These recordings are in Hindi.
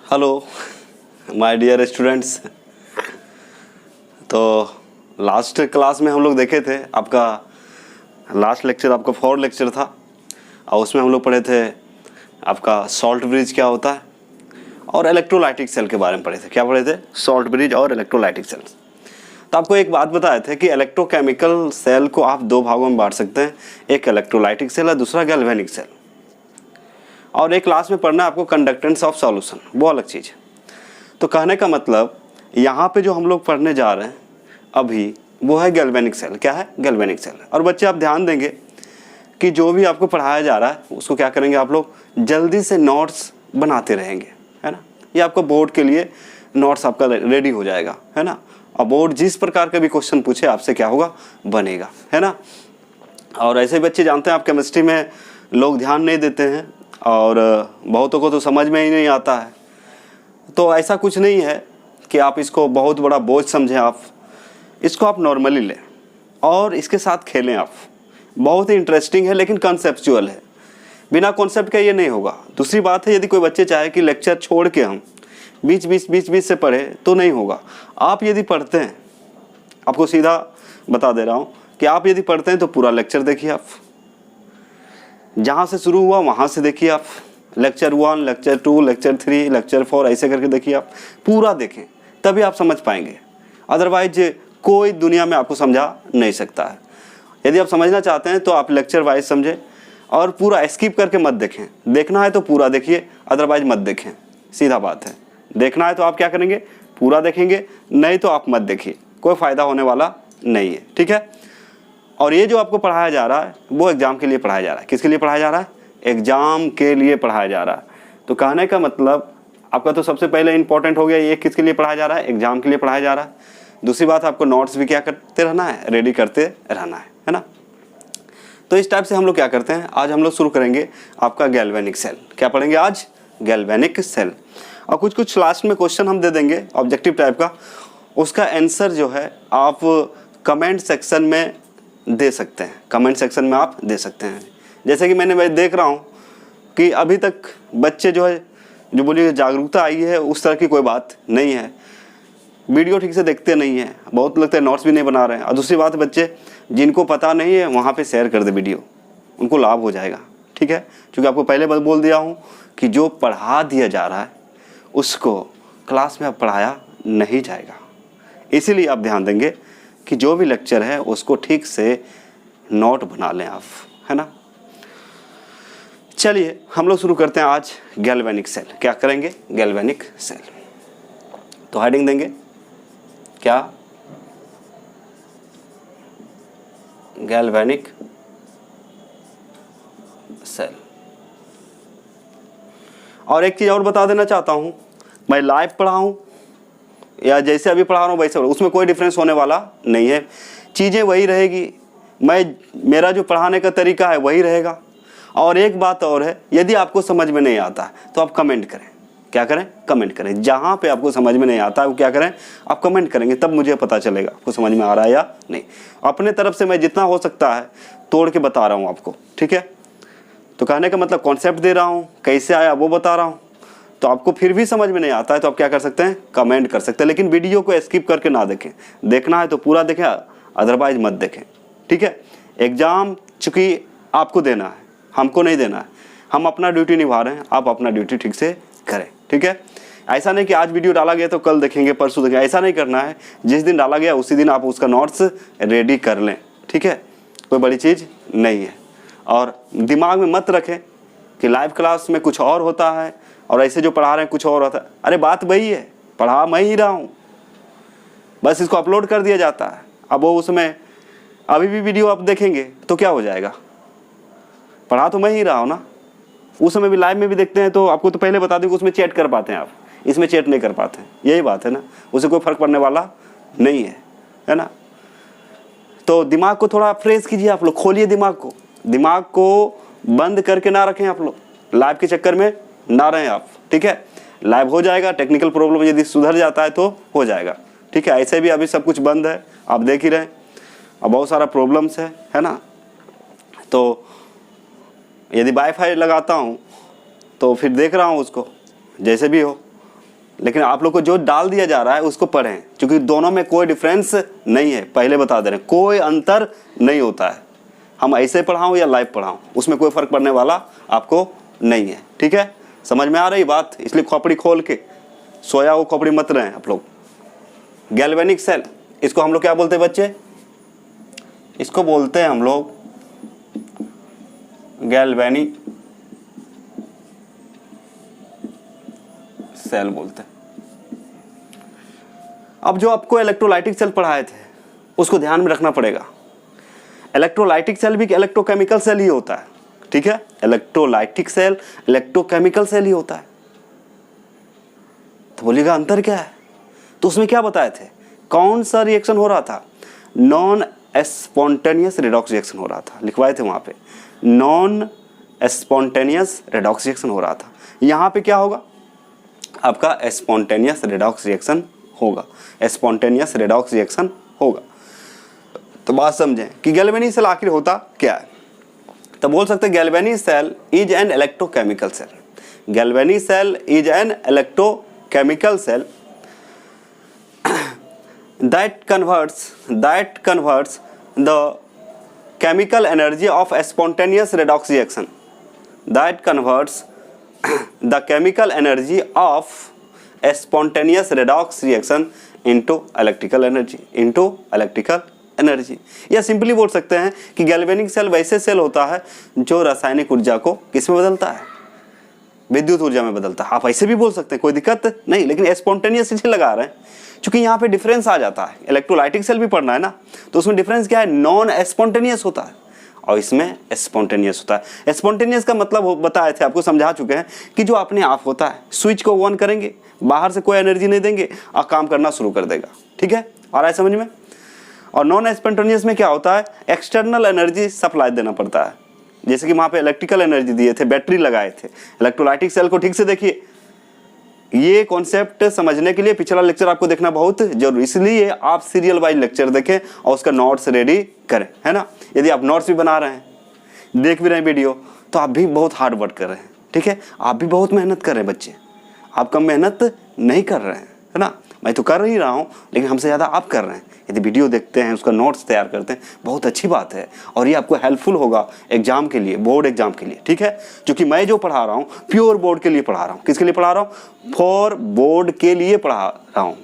Hello my dear students. तो लास्ट क्लास में हम लोग देखे थे, आपका लास्ट लेक्चर आपका 4 लेक्चर था और उसमें हम लोग पढ़े थे आपका सॉल्ट ब्रिज क्या होता है और इलेक्ट्रोलाइटिक सेल के बारे में पढ़े थे। क्या पढ़े थे? सॉल्ट ब्रिज और इलेक्ट्रोलाइटिक सेल्स। तो आपको एक बात बताए थे कि इलेक्ट्रोकेमिकल सेल को आप 2 भागों में बांट सकते हैं, एक इलेक्ट्रोलाइटिक सेल और दूसरा गैल्वेनिक सेल। और एक क्लास में पढ़ना है आपको कंडक्टेंस ऑफ सॉल्यूशन, वो अलग चीज़ है। तो कहने का मतलब यहाँ पे जो हम लोग पढ़ने जा रहे हैं अभी वो है गैल्वेनिक सेल। क्या है? Galvanic cell. और बच्चे आप ध्यान देंगे कि जो भी आपको पढ़ाया जा रहा है उसको क्या करेंगे आप लोग, जल्दी से नोट्स बनाते रहेंगे, है ना। ये आपका बोर्ड के लिए नोट्स आपका रेडी हो जाएगा, है ना। और बोर्ड जिस प्रकार का भी क्वेश्चन पूछे आपसे क्या होगा, बनेगा, है ना। और ऐसे बच्चे जानते हैं आप केमिस्ट्री में लोग ध्यान नहीं देते हैं और बहुतों को तो समझ में ही नहीं आता है। तो ऐसा कुछ नहीं है कि आप इसको बहुत बड़ा बोझ समझें, आप इसको आप नॉर्मली लें और इसके साथ खेलें आप। बहुत ही इंटरेस्टिंग है लेकिन कॉन्सेप्चुअल है, बिना कॉन्सेप्ट के ये नहीं होगा। दूसरी बात है, यदि कोई बच्चे चाहे कि लेक्चर छोड़ के हम बीच से पढ़े तो नहीं होगा। आप यदि पढ़ते हैं, आपको सीधा बता दे रहा हूँ कि आप यदि पढ़ते हैं तो पूरा लेक्चर देखिए, आप जहाँ से शुरू हुआ वहाँ से देखिए, आप लेक्चर 1, लेक्चर 2, लेक्चर 3, लेक्चर 4 ऐसे करके देखिए, आप पूरा देखें तभी आप समझ पाएंगे। अदरवाइज कोई दुनिया में आपको समझा नहीं सकता है। यदि आप समझना चाहते हैं तो आप लेक्चर वाइज समझें और पूरा स्किप करके मत देखें। देखना है तो पूरा देखिए, अदरवाइज मत देखें। सीधा बात है, देखना है तो आप क्या करेंगे, पूरा देखेंगे, नहीं तो आप मत देखिए, कोई फ़ायदा होने वाला नहीं है, ठीक है। और ये जो आपको पढ़ाया जा रहा है वो एग्ज़ाम के लिए पढ़ाया जा रहा है। किसके लिए पढ़ाया जा रहा है? एग्ज़ाम के लिए पढ़ाया जा रहा है। तो कहने का मतलब आपका तो सबसे पहले इंपॉर्टेंट हो गया, ये किसके लिए पढ़ाया जा रहा है? एग्ज़ाम के लिए पढ़ाया जा रहा है। दूसरी बात, आपको नोट्स भी क्या करते रहना है, रेडी करते रहना है ना। तो इस टाइप से हम लोग क्या करते हैं, आज हम लोग शुरू करेंगे आपका गैल्वेनिक सेल। क्या पढ़ेंगे आज? Galvanic cell. और कुछ लास्ट में क्वेश्चन हम दे देंगे ऑब्जेक्टिव टाइप का, उसका आंसर जो है आप कमेंट सेक्शन में दे सकते हैं। कमेंट सेक्शन में आप दे सकते हैं। जैसे कि मैं देख रहा हूँ कि अभी तक बच्चे जो है, जो बोलिए जागरूकता आई है, उस तरह की कोई बात नहीं है। वीडियो ठीक से देखते नहीं हैं, बहुत लगता है नोट्स भी नहीं बना रहे हैं। और दूसरी बात, बच्चे जिनको पता नहीं है वहाँ पे शेयर कर दे वीडियो, उनको लाभ हो जाएगा, ठीक है। क्योंकि आपको पहले बोल दिया हूँ कि जो पढ़ा दिया जा रहा है उसको क्लास में अब पढ़ाया नहीं जाएगा। इसीलिए आप ध्यान देंगे कि जो भी लेक्चर है उसको ठीक से नोट बना लें आप, है ना। चलिए हम लोग शुरू करते हैं आज गैल्वेनिक सेल। क्या करेंगे? Galvanic cell. तो हेडिंग देंगे क्या? Galvanic cell. और एक चीज़ और बता देना चाहता हूँ, मैं लाइव पढ़ाऊँ या जैसे अभी पढ़ा रहा हूँ वैसे, उसमें कोई डिफरेंस होने वाला नहीं है। चीज़ें वही रहेगी, मेरा जो पढ़ाने का तरीका है वही रहेगा। और एक बात और है, यदि आपको समझ में नहीं आता तो आप कमेंट करें। क्या करें? कमेंट करें। जहाँ पे आपको समझ में नहीं आता है वो क्या करें, आप कमेंट करेंगे, तब मुझे पता चलेगा आपको समझ में आ रहा है या नहीं। अपने तरफ से मैं जितना हो सकता है तोड़ के बता रहा हूँ आपको, ठीक है। तो कहने का मतलब कॉन्सेप्ट दे रहा हूँ, कैसे आया वो बता रहा हूँ। तो आपको फिर भी समझ में नहीं आता है तो आप क्या कर सकते हैं, कमेंट कर सकते हैं। लेकिन वीडियो को स्किप करके ना देखें, देखना है तो पूरा देखें, अदरवाइज मत देखें, ठीक है। एग्ज़ाम चूँकि आपको देना है, हमको नहीं देना है। हम अपना ड्यूटी निभा रहे हैं, आप अपना ड्यूटी ठीक से करें, ठीक है। ऐसा नहीं कि आज वीडियो डाला गया तो कल देखेंगे, परसों देखेंगे, ऐसा नहीं करना है। जिस दिन डाला गया उसी दिन आप उसका नोट्स रेडी कर लें, ठीक है। कोई बड़ी चीज़ नहीं है। और दिमाग में मत रखें कि लाइव क्लास में कुछ और होता है और ऐसे जो पढ़ा रहे हैं कुछ और होता है। अरे बात वही है, पढ़ा मैं ही रहा हूँ, बस इसको अपलोड कर दिया जाता है। अब वो उसमें अभी भी वीडियो आप देखेंगे तो क्या हो जाएगा, पढ़ा तो मैं ही रहा हूँ ना। उस समय भी लाइव में भी देखते हैं तो आपको तो पहले बता दूँ कि उसमें चैट कर पाते हैं आप, इसमें चैट नहीं कर पाते हैं। यही बात है ना, उससे कोई फ़र्क पड़ने वाला नहीं है ना। तो दिमाग को थोड़ा फ्रेश कीजिए आप लोग, खोलिए दिमाग को बंद करके ना रखें आप लोग, लाइव के चक्कर में ना रहें आप, ठीक है। लाइव हो जाएगा, टेक्निकल प्रॉब्लम यदि सुधर जाता है तो हो जाएगा, ठीक है। ऐसे भी अभी सब कुछ बंद है, आप देख ही रहे हैं, अब बहुत सारा प्रॉब्लम्स है ना। तो यदि वाईफाई लगाता हूँ तो फिर देख रहा हूँ उसको, जैसे भी हो लेकिन आप लोग को जो डाल दिया जा रहा है उसको पढ़ें, क्योंकि दोनों में कोई डिफरेंस नहीं है। पहले बता दे रहे हैं, कोई अंतर नहीं होता है। हम ऐसे पढ़ाऊँ या लाइव पढ़ाऊँ, उसमें कोई फ़र्क पड़ने वाला आपको नहीं है। ठीक है, समझ में आ रही बात? इसलिए खोपड़ी खोल के सोया हो खोपड़ी मत रहे हैं आप लोग। गैल्वेनिक सेल, इसको हम लोग क्या बोलते हैं बच्चे? इसको बोलते हैं हम लोग गैल्वेनिक सेल बोलते हैं। अब जो आपको इलेक्ट्रोलाइटिक सेल पढ़ाए थे उसको ध्यान में रखना पड़ेगा। इलेक्ट्रोलाइटिक सेल भी इलेक्ट्रोकेमिकल सेल ही होता है। ठीक है, इलेक्ट्रोलाइटिक सेल इलेक्ट्रोकेमिकल सेल ही होता है। तो बोलिएगा अंतर क्या है? तो उसमें क्या बताए थे, कौन सा रिएक्शन हो रहा था? नॉन स्पॉन्टेनियस रिडॉक्स रिएक्शन हो रहा था, लिखवाए थे वहां पे, नॉन स्पॉन्टेनियस रिडॉक्स रिएक्शन हो रहा था। यहां पे क्या होगा आपका? स्पॉन्टेनियस रिडॉक्स रिएक्शन होगा, स्पॉन्टेनियस रिडॉक्स रिएक्शन होगा। तो बात समझें कि गैल्वेनिक सेल आखिर होता क्या है। तो बोल सकते हैं galvanic cell is an electrochemical cell. Galvanic cell is an electrochemical cell that converts the chemical energy of a spontaneous redox reaction, that converts the chemical energy of a spontaneous redox reaction into electrical energy। या सिंपली बोल सकते हैं कि गैल्वेनिक सेल वैसे सेल होता है जो रासायनिक ऊर्जा को किस में बदलता है? विद्युत ऊर्जा में बदलता है। आप ऐसे भी बोल सकते हैं, कोई दिक्कत नहीं, लेकिन स्पॉन्टेनियस इसलिए लगा रहे हैं क्योंकि यहाँ पे डिफरेंस आ जाता है। इलेक्ट्रोलाइटिक सेल भी पढ़ना है ना, तो उसमें डिफरेंस क्या है? नॉन स्पॉन्टेनियस होता है और इसमें स्पॉन्टेनियस होता है। स्पॉन्टेनियस का मतलब बताए थे, आपको समझा चुके हैं कि जो अपने आप होता है, स्विच को ऑन करेंगे, बाहर से कोई एनर्जी नहीं देंगे और काम करना शुरू कर देगा। ठीक है, आ रहा है समझ में? और नॉन स्पॉन्टेनियस में क्या होता है? एक्सटर्नल एनर्जी सप्लाई देना पड़ता है। जैसे कि वहाँ पे इलेक्ट्रिकल एनर्जी दिए थे, बैटरी लगाए थे। इलेक्ट्रोलाइटिक सेल को ठीक से देखिए, ये कॉन्सेप्ट समझने के लिए पिछला लेक्चर आपको देखना बहुत जरूरी, इसलिए आप सीरियल वाइज लेक्चर देखें और उसका नोट्स रेडी करें, है ना। यदि आप नोट्स भी बना रहे हैं, देख भी रहे हैं वीडियो, तो आप भी बहुत हार्ड वर्क कर रहे हैं। ठीक है, आप भी बहुत मेहनत कर रहे हैं बच्चे, आप कम मेहनत नहीं कर रहे हैं, है ना। मैं तो कर ही रहा हूँ, लेकिन हमसे ज़्यादा आप कर रहे हैं। यदि वीडियो देखते हैं, उसका नोट्स तैयार करते हैं, बहुत अच्छी बात है और ये आपको हेल्पफुल होगा एग्जाम के लिए, बोर्ड एग्जाम के लिए। ठीक है, क्योंकि मैं जो पढ़ा रहा हूँ प्योर बोर्ड के लिए पढ़ा रहा हूँ। किसके लिए पढ़ा रहा हूँ? फॉर बोर्ड के लिए पढ़ा रहा हूँ,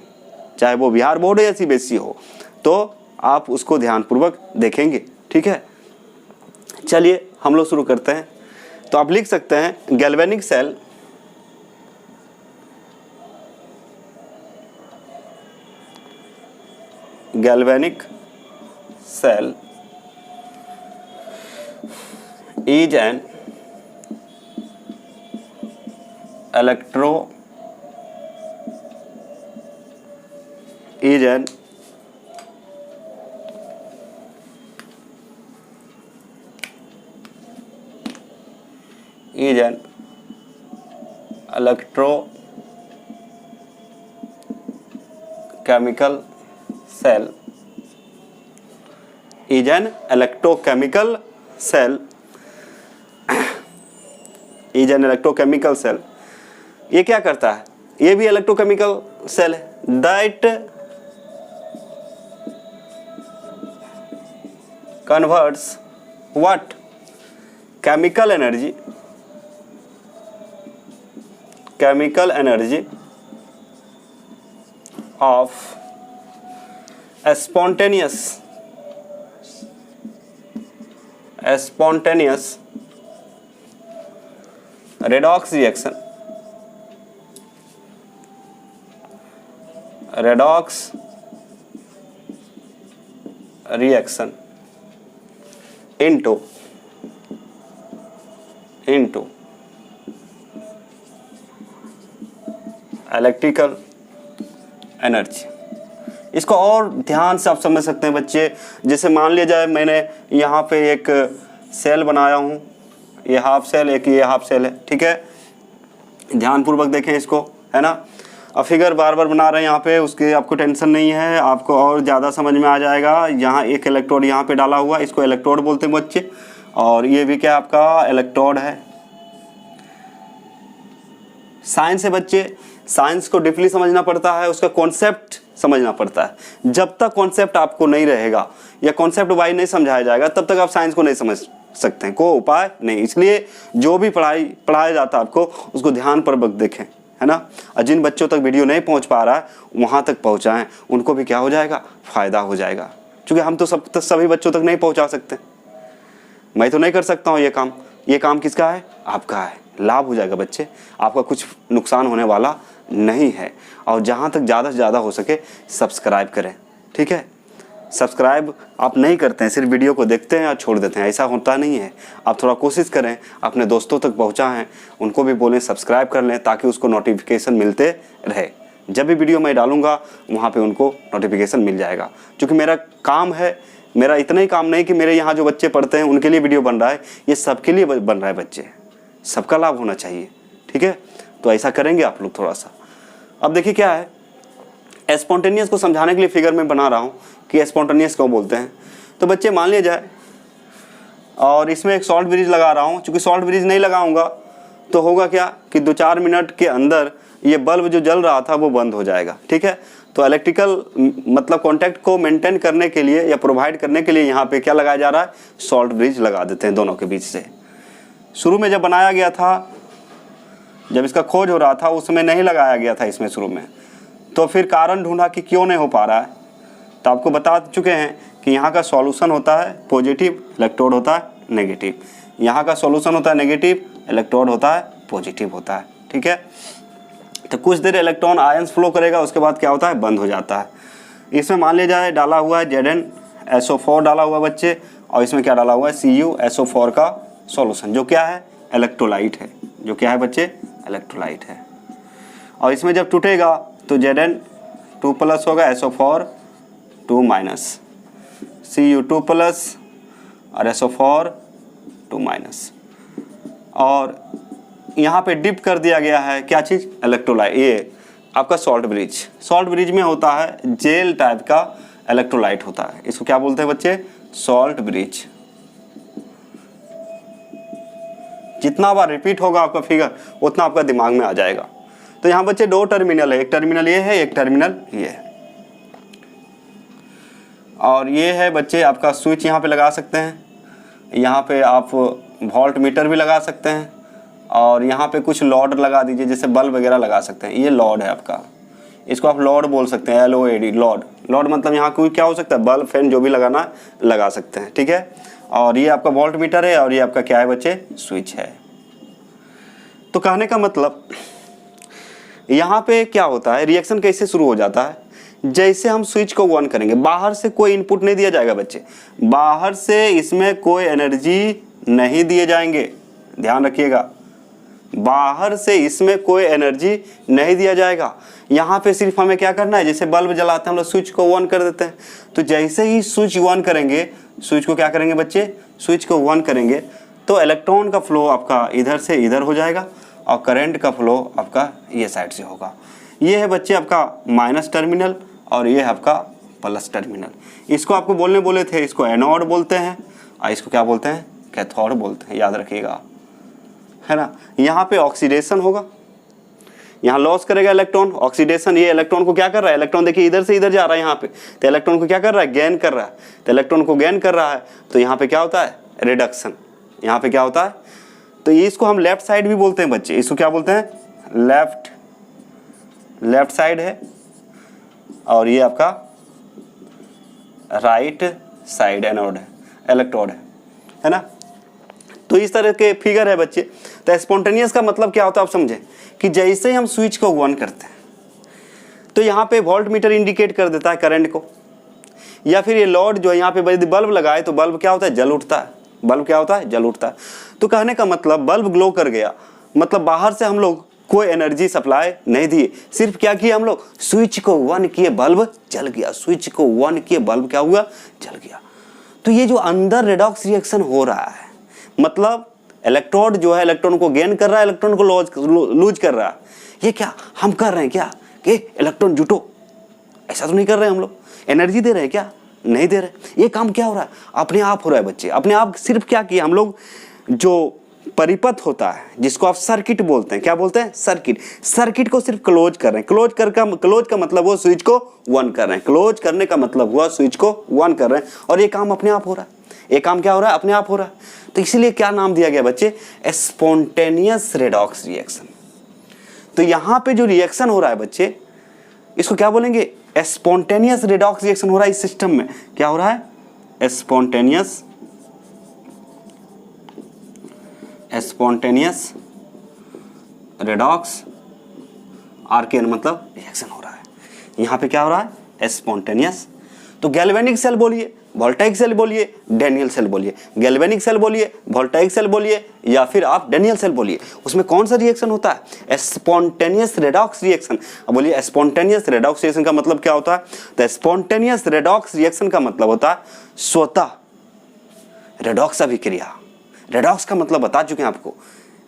चाहे वो बिहार बोर्ड हो या सीबीएसई हो, तो आप उसको ध्यानपूर्वक देखेंगे। ठीक है, चलिए हम लोग शुरू करते हैं। तो आप लिख सकते हैं galvanic cell galvanic cell is an electrochemical cell, is an electrochemical cell, is an electrochemical cell। ये क्या करता है? ये भी इलेक्ट्रोकेमिकल सेल है। That converts what? Chemical energy of spontaneous redox reaction into electrical energy. इसको और ध्यान से आप समझ सकते हैं बच्चे। जैसे मान लिया जाए मैंने यहाँ पे एक सेल बनाया हूँ, ये हाफ सेल, एक ये हाफ सेल है। ठीक है, ध्यानपूर्वक देखें इसको, है ना। अब फिगर बार बार बना रहे हैं यहाँ पे, उसके आपको टेंशन नहीं है, आपको और ज़्यादा समझ में आ जाएगा। यहाँ एक इलेक्ट्रोड यहाँ पे डाला हुआ, इसको इलेक्ट्रोड बोलते हैं बच्चे, और ये भी क्या आपका इलेक्ट्रोड है। साइंस है बच्चे, साइंस को डीपली समझना पड़ता है, उसका कॉन्सेप्ट समझना पड़ता है। जब तक कॉन्सेप्ट आपको नहीं रहेगा या कॉन्सेप्ट वाइज नहीं समझाया जाएगा तब तक आप साइंस को नहीं समझ सकते हैं, कोई उपाय नहीं। इसलिए जो भी पढ़ाया जाता है आपको उसको ध्यानपूर्वक देखें, है ना। और जिन बच्चों तक वीडियो नहीं पहुंच पा रहा है वहाँ तक पहुँचाएँ, उनको भी क्या हो जाएगा, फ़ायदा हो जाएगा। क्योंकि हम तो सभी बच्चों तक नहीं पहुँचा सकते, मैं तो नहीं कर सकता हूँ ये काम किसका है, आपका है। लाभ हो जाएगा बच्चे, आपका कुछ नुकसान होने वाला नहीं है। और जहाँ तक ज़्यादा से ज़्यादा हो सके सब्सक्राइब करें, ठीक है। सब्सक्राइब आप नहीं करते हैं, सिर्फ वीडियो को देखते हैं और छोड़ देते हैं, ऐसा होता नहीं है। आप थोड़ा कोशिश करें, अपने दोस्तों तक पहुँचाएं, उनको भी बोलें सब्सक्राइब कर लें ताकि उसको नोटिफिकेशन मिलते रहे। जब भी वीडियो मैं डालूँगा वहाँ पे उनको नोटिफिकेशन मिल जाएगा। क्योंकि मेरा काम है, मेरा इतना ही काम नहीं कि मेरे यहाँ जो बच्चे पढ़ते हैं उनके लिए वीडियो बन रहा है, ये सबके लिए बन रहा है। बच्चे सबका लाभ होना चाहिए, ठीक है। तो ऐसा करेंगे आप लोग थोड़ा सा। अब देखिए क्या है, स्पॉन्टेनियस को समझाने के लिए फिगर में बना रहा हूँ कि स्पॉन्टेनियस क्यों बोलते हैं। तो बच्चे मान लिया जाए और इसमें एक सॉल्ट ब्रिज लगा रहा हूँ, चूँकि सॉल्ट ब्रिज नहीं लगाऊंगा तो होगा क्या कि 2-4 मिनट के अंदर ये बल्ब जो जल रहा था वो बंद हो जाएगा, ठीक है। तो इलेक्ट्रिकल मतलब कॉन्टैक्ट को मेंटेन करने के लिए या प्रोवाइड करने के लिए यहाँ पे क्या लगाया जा रहा है, सॉल्ट ब्रिज लगा देते हैं दोनों के बीच से। शुरू में जब बनाया गया था, जब इसका खोज हो रहा था उस समय नहीं लगाया गया था इसमें शुरू में, तो फिर कारण ढूंढा कि क्यों नहीं हो पा रहा है। तो आपको बता चुके हैं कि यहाँ का सॉल्यूशन होता है पॉजिटिव, इलेक्ट्रोड होता है नेगेटिव। यहाँ का सॉल्यूशन होता है नेगेटिव, इलेक्ट्रोड होता है पॉजिटिव होता है, ठीक है। तो कुछ देर इलेक्ट्रॉन आयंस फ्लो करेगा, उसके बाद क्या होता है, बंद हो जाता है। इसमें मान लिया जाए डाला हुआ है ZnSO4 डाला हुआ है बच्चे, और इसमें क्या डाला हुआ है, CuSO4 का सॉल्यूशन, जो क्या है, इलेक्ट्रोलाइट है। जो क्या है बच्चे, इलेक्ट्रोलाइट है। और इसमें जब टूटेगा तो Zn2+ होगा, SO4 2-, Cu2+ और SO4 2-। और यहाँ पे डिप कर दिया गया है क्या चीज़, इलेक्ट्रोलाइट। ये आपका सॉल्ट ब्रिज में होता है जेल टाइप का इलेक्ट्रोलाइट होता है। इसको क्या बोलते हैं बच्चे, सॉल्ट ब्रिज। जितना बार रिपीट होगा आपका फिगर उतना आपका दिमाग में आ जाएगा। तो यहाँ बच्चे 2 टर्मिनल है, एक टर्मिनल ये है, एक टर्मिनल ये है। और ये है बच्चे आपका स्विच, यहाँ पे लगा सकते हैं। यहाँ पे आप वोल्ट मीटर भी लगा सकते हैं, और यहाँ पे कुछ लॉड लगा दीजिए, जैसे बल्ब वगैरह लगा सकते हैं। ये लॉड है आपका, इसको आप लॉड बोल सकते हैं, LOAD, लॉड मतलब यहाँ कोई क्या हो सकता है, बल्ब, फैन, जो भी लगाना लगा सकते हैं, ठीक है। और ये आपका वोल्ट मीटर है, और ये आपका क्या है बच्चे, स्विच है। तो कहने का मतलब यहाँ पे क्या होता है, रिएक्शन कैसे शुरू हो जाता है, जैसे हम स्विच को ऑन करेंगे, बाहर से कोई इनपुट नहीं दिया जाएगा बच्चे, बाहर से इसमें कोई एनर्जी नहीं दिए जाएंगे, ध्यान रखिएगा। बाहर से इसमें कोई एनर्जी नहीं दिया जाएगा। यहाँ पे सिर्फ हमें क्या करना है, जैसे बल्ब जलाते हैं हम लोग, स्विच को ऑन कर देते हैं। तो जैसे ही स्विच ऑन करेंगे, स्विच को क्या करेंगे बच्चे, स्विच को ऑन करेंगे तो इलेक्ट्रॉन का फ्लो आपका इधर से इधर हो जाएगा, और करंट का फ्लो आपका ये साइड से होगा। ये है बच्चे आपका माइनस टर्मिनल, और ये है आपका प्लस टर्मिनल। इसको आपको बोले थे, इसको एनोड बोलते हैं, और इसको क्या बोलते हैं, कैथोड बोलते हैं, याद रखिएगा, है ना। यहाँ पे ऑक्सीडेशन होगा, यहाँ लॉस करेगा इलेक्ट्रॉन, ऑक्सीडेशन। ये इलेक्ट्रॉन को क्या कर रहा है, इलेक्ट्रॉन देखिए इधर से इधर जा रहा है यहाँ पे, तो इलेक्ट्रॉन को क्या कर रहा है, गेन कर रहा है। तो इलेक्ट्रॉन को गेन कर रहा है तो यहाँ पे क्या होता है, रिडक्शन। यहाँ पे क्या होता है, तो ये इसको हम लेफ्ट साइड भी बोलते हैं बच्चे, इसको क्या बोलते हैं, लेफ्ट साइड है, और ये आपका राइट साइड एनोड है, इलेक्ट्रोड है ना। तो इस तरह के फिगर है बच्चे। तो स्पॉन्टेनियस का मतलब क्या होता है आप समझें, कि जैसे ही हम स्विच को ऑन करते हैं तो यहाँ पे वोल्ट मीटर इंडिकेट कर देता है करंट को, या फिर ये लॉड जो है यहाँ पे यदि बल्ब लगाए तो बल्ब क्या होता है, जल उठता है। बल्ब क्या होता है, जल उठता है। तो कहने का मतलब बल्ब ग्लो कर गया, मतलब बाहर से हम लोग कोई एनर्जी सप्लाई नहीं दिए, सिर्फ क्या किया हम लोग, स्विच को ऑन किए, बल्ब जल गया। स्विच को ऑन किए, बल्ब क्या हुआ, जल गया। तो ये जो अंदर रेडॉक्स रिएक्शन हो रहा है, मतलब इलेक्ट्रोड जो है इलेक्ट्रॉन को गेन कर रहा है, इलेक्ट्रॉन को लूज कर रहा है। ये क्या हम कर रहे हैं क्या, कि इलेक्ट्रॉन जुटो, ऐसा तो नहीं कर रहे हम लोग। एनर्जी दे रहे हैं क्या, नहीं दे रहे। ये काम क्या हो रहा है, अपने आप हो रहा है बच्चे, अपने आप। सिर्फ क्या किया हम लोग, जो परिपथ होता है जिसको आप सर्किट बोलते हैं। क्या बोलते हैं? सर्किट। सर्किट को सिर्फ क्लोज कर रहे हैं। क्लोज का मतलब वो स्विच को ऑन कर रहे हैं। क्लोज करने का मतलब हुआ स्विच को ऑन कर रहे हैं और ये काम अपने आप हो रहा है। ये काम क्या हो रहा है? अपने आप हो रहा है। तो इसीलिए क्या नाम दिया गया बच्चे? Spontaneous redox reaction. तो यहां पे जो रिएक्शन हो रहा है बच्चे, इसको क्या बोलेंगे? स्पॉन्टेनियस रेडॉक्स रिएक्शन हो रहा है इस सिस्टम में। क्या हो रहा है? स्पॉन्टेनियस रेडॉक्स, आरकेएन मतलब रिएक्शन हो रहा है। यहां पे क्या हो रहा है? स्पॉन्टेनियस। तो गैल्वेनिक सेल बोलिए, वोल्टाइक सेल बोलिए, डेनियल सेल बोलिए। गैल्वेनिक सेल बोलिए, वोल्टाइक सेल बोलिए, या फिर आप डेनियल सेल बोलिए। उसमें कौन सा रिएक्शन होता है? Spontaneous redox reaction. अब बोलिए स्पॉन्टेनियस रेडॉक्स रिएक्शन का मतलब क्या होता है? तो स्पॉन्टेनियस रेडॉक्स रिएक्शन का मतलब होता है स्वतः रेडॉक्स अभिक्रिया। रेडॉक्स का मतलब बता चुके हैं आपको,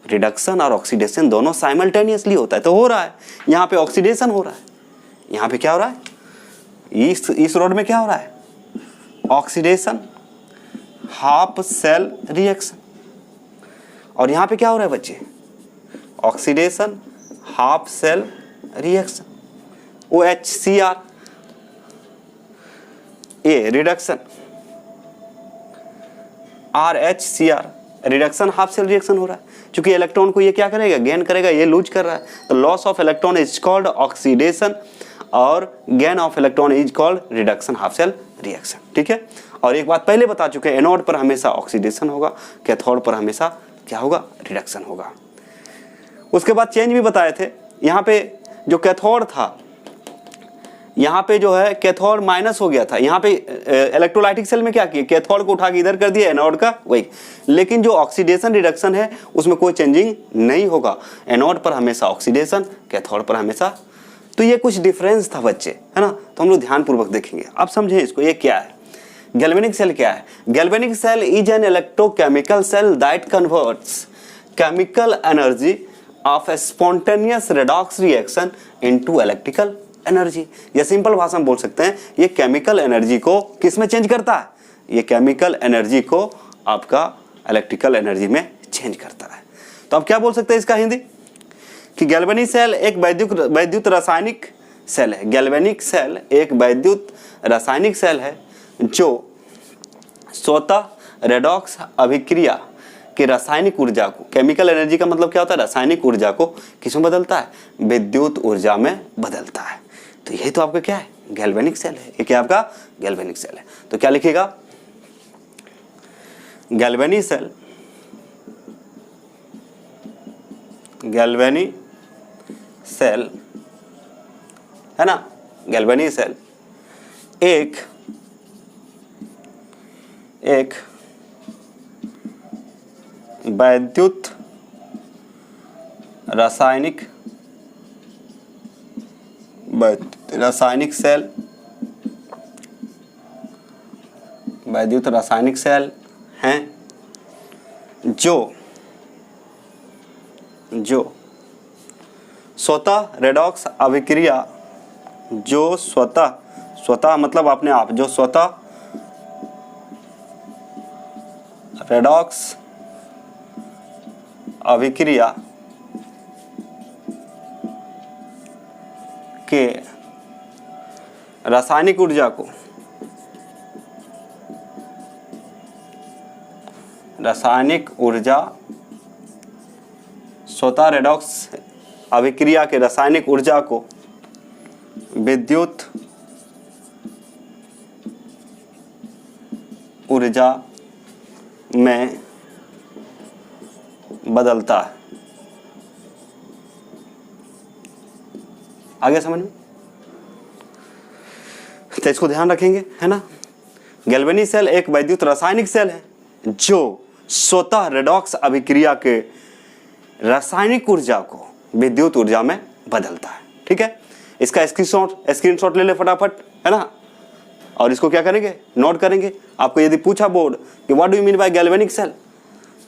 रिडक्शन और ऑक्सीडेशन दोनों साइमल्टेनियसली होता है। तो हो रहा है, यहाँ पे ऑक्सीडेशन हो रहा है, यहाँ पे क्या हो रहा है? इस रोड में क्या हो रहा है? Oxidation, half cell reaction. और यहाँ पे क्या हो रहा है बच्चे? Oxidation, half cell reaction. OHCr, a reduction, RHCr reduction, half cell reaction हो रहा है। क्योंकि इलेक्ट्रॉन को ये क्या करेगा? गेन करेगा, ये लूज कर रहा है। तो loss of electron is called oxidation और gain of electron is called reduction, half cell reaction. ठीक है। और एक बात पहले बता चुके हैं, एनोड पर हमेशा ऑक्सीडेशन होगा, कैथोड पर हमेशा क्या होगा? रिडक्शन होगा। उसके बाद चेंज भी बताए थे। यहाँ पे जो कैथोड था, यहाँ पे जो है कैथोड माइनस हो गया था। यहाँ पे इलेक्ट्रोलाइटिक सेल में क्या किया? कैथोड को उठा के इधर कर दिया, एनोड का वही। लेकिन जो ऑक्सीडेशन रिडक्शन है उसमें कोई चेंजिंग नहीं होगा। एनोड पर हमेशा ऑक्सीडेशन, कैथोड पर हमेशा। तो ये कुछ डिफरेंस था बच्चे, है ना। तो हम लोग ध्यानपूर्वक देखेंगे। अब समझें इसको, ये क्या है? गैल्वेनिक सेल क्या है? Galvanic cell is an electrochemical cell that converts chemical energy of a spontaneous redox reaction into electrical energy. या सिंपल भाषा में बोल सकते हैं, ये केमिकल एनर्जी को किस में चेंज करता है? ये केमिकल एनर्जी को आपका इलेक्ट्रिकल एनर्जी में चेंज करता है। तो आप क्या बोल सकते हैं इसका हिंदी? कि गैल्वेनिक सेल एक वैद्युत रासायनिक सेल है। गैल्वेनिक सेल एक वैद्युत रासायनिक सेल है जो स्वतः रेडॉक्स अभिक्रिया कि रासायनिक ऊर्जा को, केमिकल एनर्जी का मतलब क्या होता है? रासायनिक ऊर्जा को किसमें बदलता है? विद्युत ऊर्जा में बदलता है। तो यही तो आपका क्या है? गैल्वेनिक सेल है। ये क्या आपका? गैल्वेनिक सेल है। तो क्या लिखिएगा? गैल्वेनिक सेल, गैल्वेनिक सेल है ना, गैल्वेनिक सेल एक वैद्युत रासायनिक सेल, वैद्युत रासायनिक सेल हैं जो स्वतः रेडॉक्स अभिक्रिया, जो स्वतः मतलब अपने आप, जो स्वतः रेडॉक्स अभिक्रिया के रासायनिक ऊर्जा को स्वतः रेडॉक्स अभिक्रिया के रासायनिक ऊर्जा को विद्युत ऊर्जा में बदलता है। आगे समझ में? तो इसको ध्यान रखेंगे, है ना। गैल्वेनिक सेल एक वैद्युत रासायनिक सेल है जो स्वतः रेडॉक्स अभिक्रिया के रासायनिक ऊर्जा को विद्युत ऊर्जा में बदलता है। ठीक है। इसका स्क्रीनशॉट ले ले फटाफट, है ना। और इसको क्या करेंगे? नोट करेंगे। आपको यदि पूछा बोर्ड कि what do you mean by galvanic cell,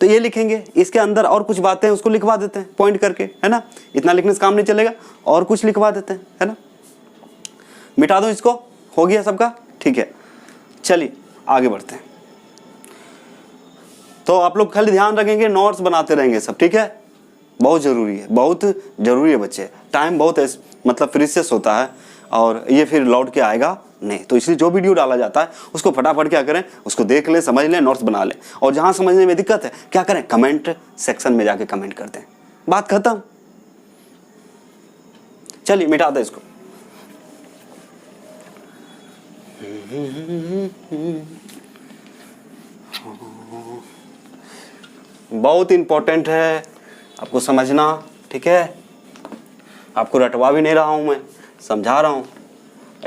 तो ये लिखेंगे। इसके अंदर और कुछ बातें उसको लिखवा देते हैं पॉइंट करके, है ना। इतना लिखने से काम नहीं चलेगा, और कुछ लिखवा देते हैं, है ना। मिटा दो इसको, हो गया सबका? ठीक है, चलिए आगे बढ़ते हैं। तो आप लोग खाली ध्यान रखेंगे, नोट्स बनाते रहेंगे सब, ठीक है। बहुत ज़रूरी है, बहुत ज़रूरी है बच्चे। टाइम बहुत मतलब प्रीशियस होता है और ये फिर लौट के आएगा नहीं, तो इसलिए जो वीडियो डाला जाता है उसको फटाफट क्या करें, उसको देख लें, समझ लें, नोट्स बना लें। और जहाँ समझने में दिक्कत है क्या करें, कमेंट सेक्शन में जाके कमेंट कर दें, बात खत्म। चलिए मिटा दे इसको। बहुत इंपॉर्टेंट है आपको समझना, ठीक है। आपको रटवा भी नहीं रहा हूं मैं, समझा रहा हूं।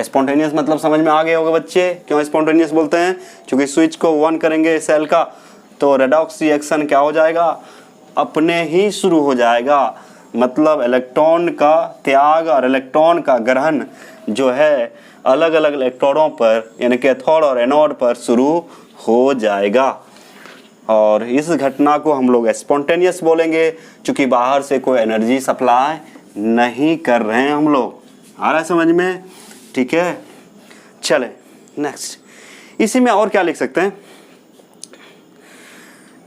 स्पॉन्टेनियस मतलब समझ में आ गए होंगे बच्चे, क्यों स्पॉन्टेनियस बोलते हैं, क्योंकि स्विच को ऑन करेंगे सेल का तो रेडॉक्स रिएक्शन क्या हो जाएगा, अपने ही शुरू हो जाएगा। मतलब इलेक्ट्रॉन का त्याग और इलेक्ट्रॉन का ग्रहण जो है अलग अलग इलेक्ट्रोडों पर यानी कैथोड और एनोड पर शुरू हो जाएगा। और इस घटना को हम लोग स्पॉन्टेनियस बोलेंगे, क्योंकि बाहर से कोई एनर्जी सप्लाई नहीं कर रहे हैं हम लोग। आ रहा है समझ में, ठीक है। चले नेक्स्ट, इसी में और क्या लिख सकते हैं,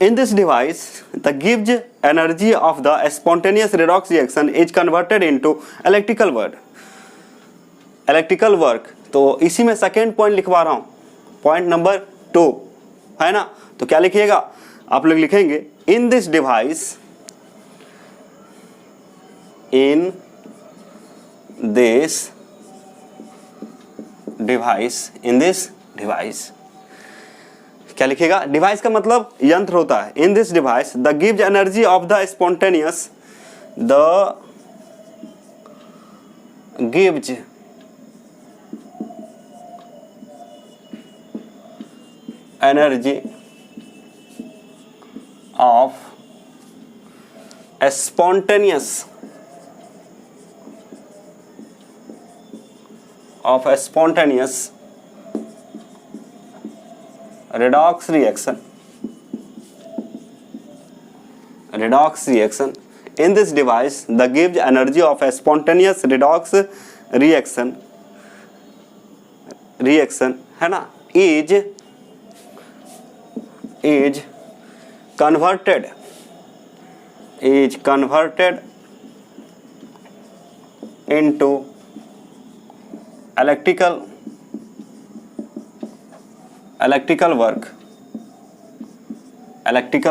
in this device the gives energy of the spontaneous redox reaction is converted into electrical work. Electrical work, तो इसी में सेकेंड पॉइंट लिखवा रहा हूं, पॉइंट नंबर 2 है ना। तो क्या लिखिएगा आप लोग, लिखेंगे in this device, in this device, in this device. क्या लिखिएगा, डिवाइस का मतलब यंत्र होता है। In this device the gives energy of the spontaneous, the gives energy of spontaneous redox reaction in this device the gives energy of a spontaneous redox reaction है ना, is converted into electrical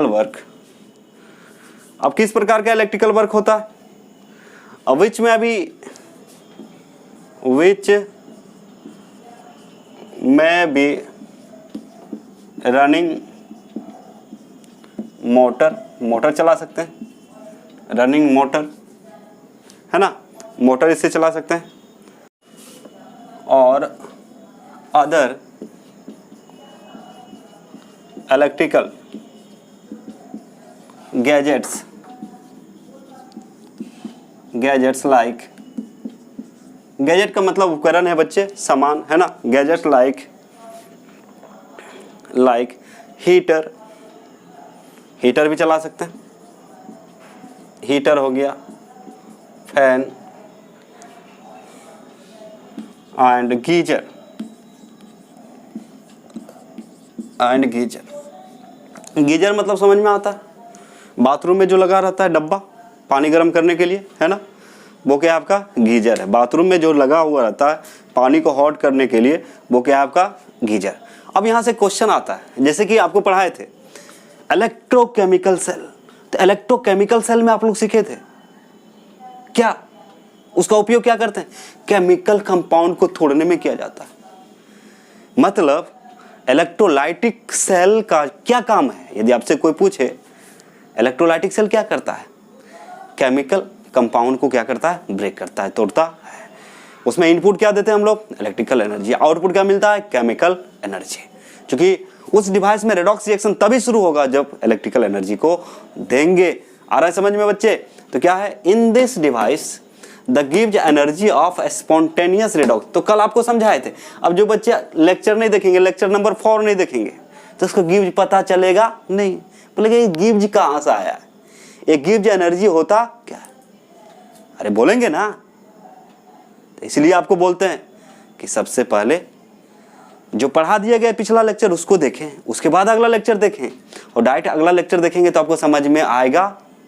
work। अब किस प्रकार का इलेक्ट्रिकल वर्क होता है, विच में अभी रनिंग मोटर चला सकते हैं, रनिंग मोटर है ना, मोटर इससे चला सकते हैं। और other electrical gadgets like, gadget का मतलब उपकरण है बच्चे, सामान है ना, गैजेट लाइक हीटर भी चला सकते हैं, हीटर हो गया, फैन एंड गीजर गीजर मतलब समझ में आता है, बाथरूम में जो लगा रहता है डब्बा पानी गर्म करने के लिए है ना, वो क्या आपका गीजर है। बाथरूम में जो लगा हुआ रहता है पानी को हॉट करने के लिए, वो क्या आपका गीजर। अब यहाँ से क्वेश्चन आता है, जैसे कि आपको पढ़ाए थे इलेक्ट्रोकेमिकल सेल, तो इलेक्ट्रोकेमिकल सेल में आप लोग सीखे थे क्या, उसका उपयोग क्या करते हैं, केमिकल कंपाउंड को तोड़ने में किया जाता है। मतलब इलेक्ट्रोलाइटिक सेल का क्या काम है, यदि आपसे कोई पूछे इलेक्ट्रोलाइटिक सेल क्या करता है, केमिकल कंपाउंड को क्या करता है, ब्रेक करता है, तोड़ता है। उसमें इनपुट क्या देते हैं हम लोग, इलेक्ट्रिकल एनर्जी, आउटपुट क्या मिलता है, केमिकल एनर्जी। क्योंकि उस डिवाइस में रेडॉक्स रिएक्शन तभी शुरू होगा जब इलेक्ट्रिकल एनर्जी को देंगे। आ रहा है समझ में बच्चे, तो क्या है, in this device the gives energy of spontaneous redox. तो कल आपको समझाए थे, अब जो बच्चे लेक्चर नहीं देखेंगे, लेक्चर नंबर 4 नहीं देखेंगे, तो उसको गिव्स पता चलेगा नहीं, बोलेगा ये गिव्स कहाँ से आया है, ये गिव्स एनर्जी होता क्या है, अरे बोलेंगे ना। तो इसलिए आपको बोलते हैं कि सबसे पहले जो पढ़ा दिया गया पिछला लेक्चर उसको देखें, उसके बाद अगला लेक्चर देखें, और डायरेक्ट अगला लेक्चर देखेंगे तो आपको समझ में आएगा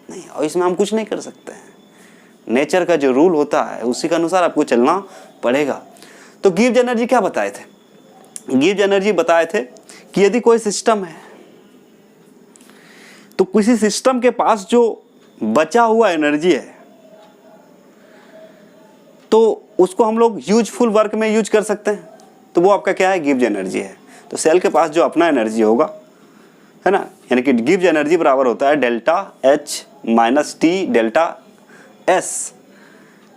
नहीं, और इसमें हम कुछ नहीं कर सकते हैं। नेचर का जो रूल होता है उसी के अनुसार आपको चलना पड़ेगा। तो गिव्स एनर्जी क्या बताए थे? गिव्स एनर्जी बताए थे कि यदि कोई सिस्टम है तो किसी सिस्टम के पास जो बचा हुआ एनर्जी है तो उसको हम लोग यूजफुल वर्क में यूज कर सकते हैं, तो वो आपका क्या है? गिव्स एनर्जी है। तो सेल के पास जो अपना एनर्जी होगा, है ना, यानी कि गिव्स एनर्जी बराबर होता है delta H minus T delta S,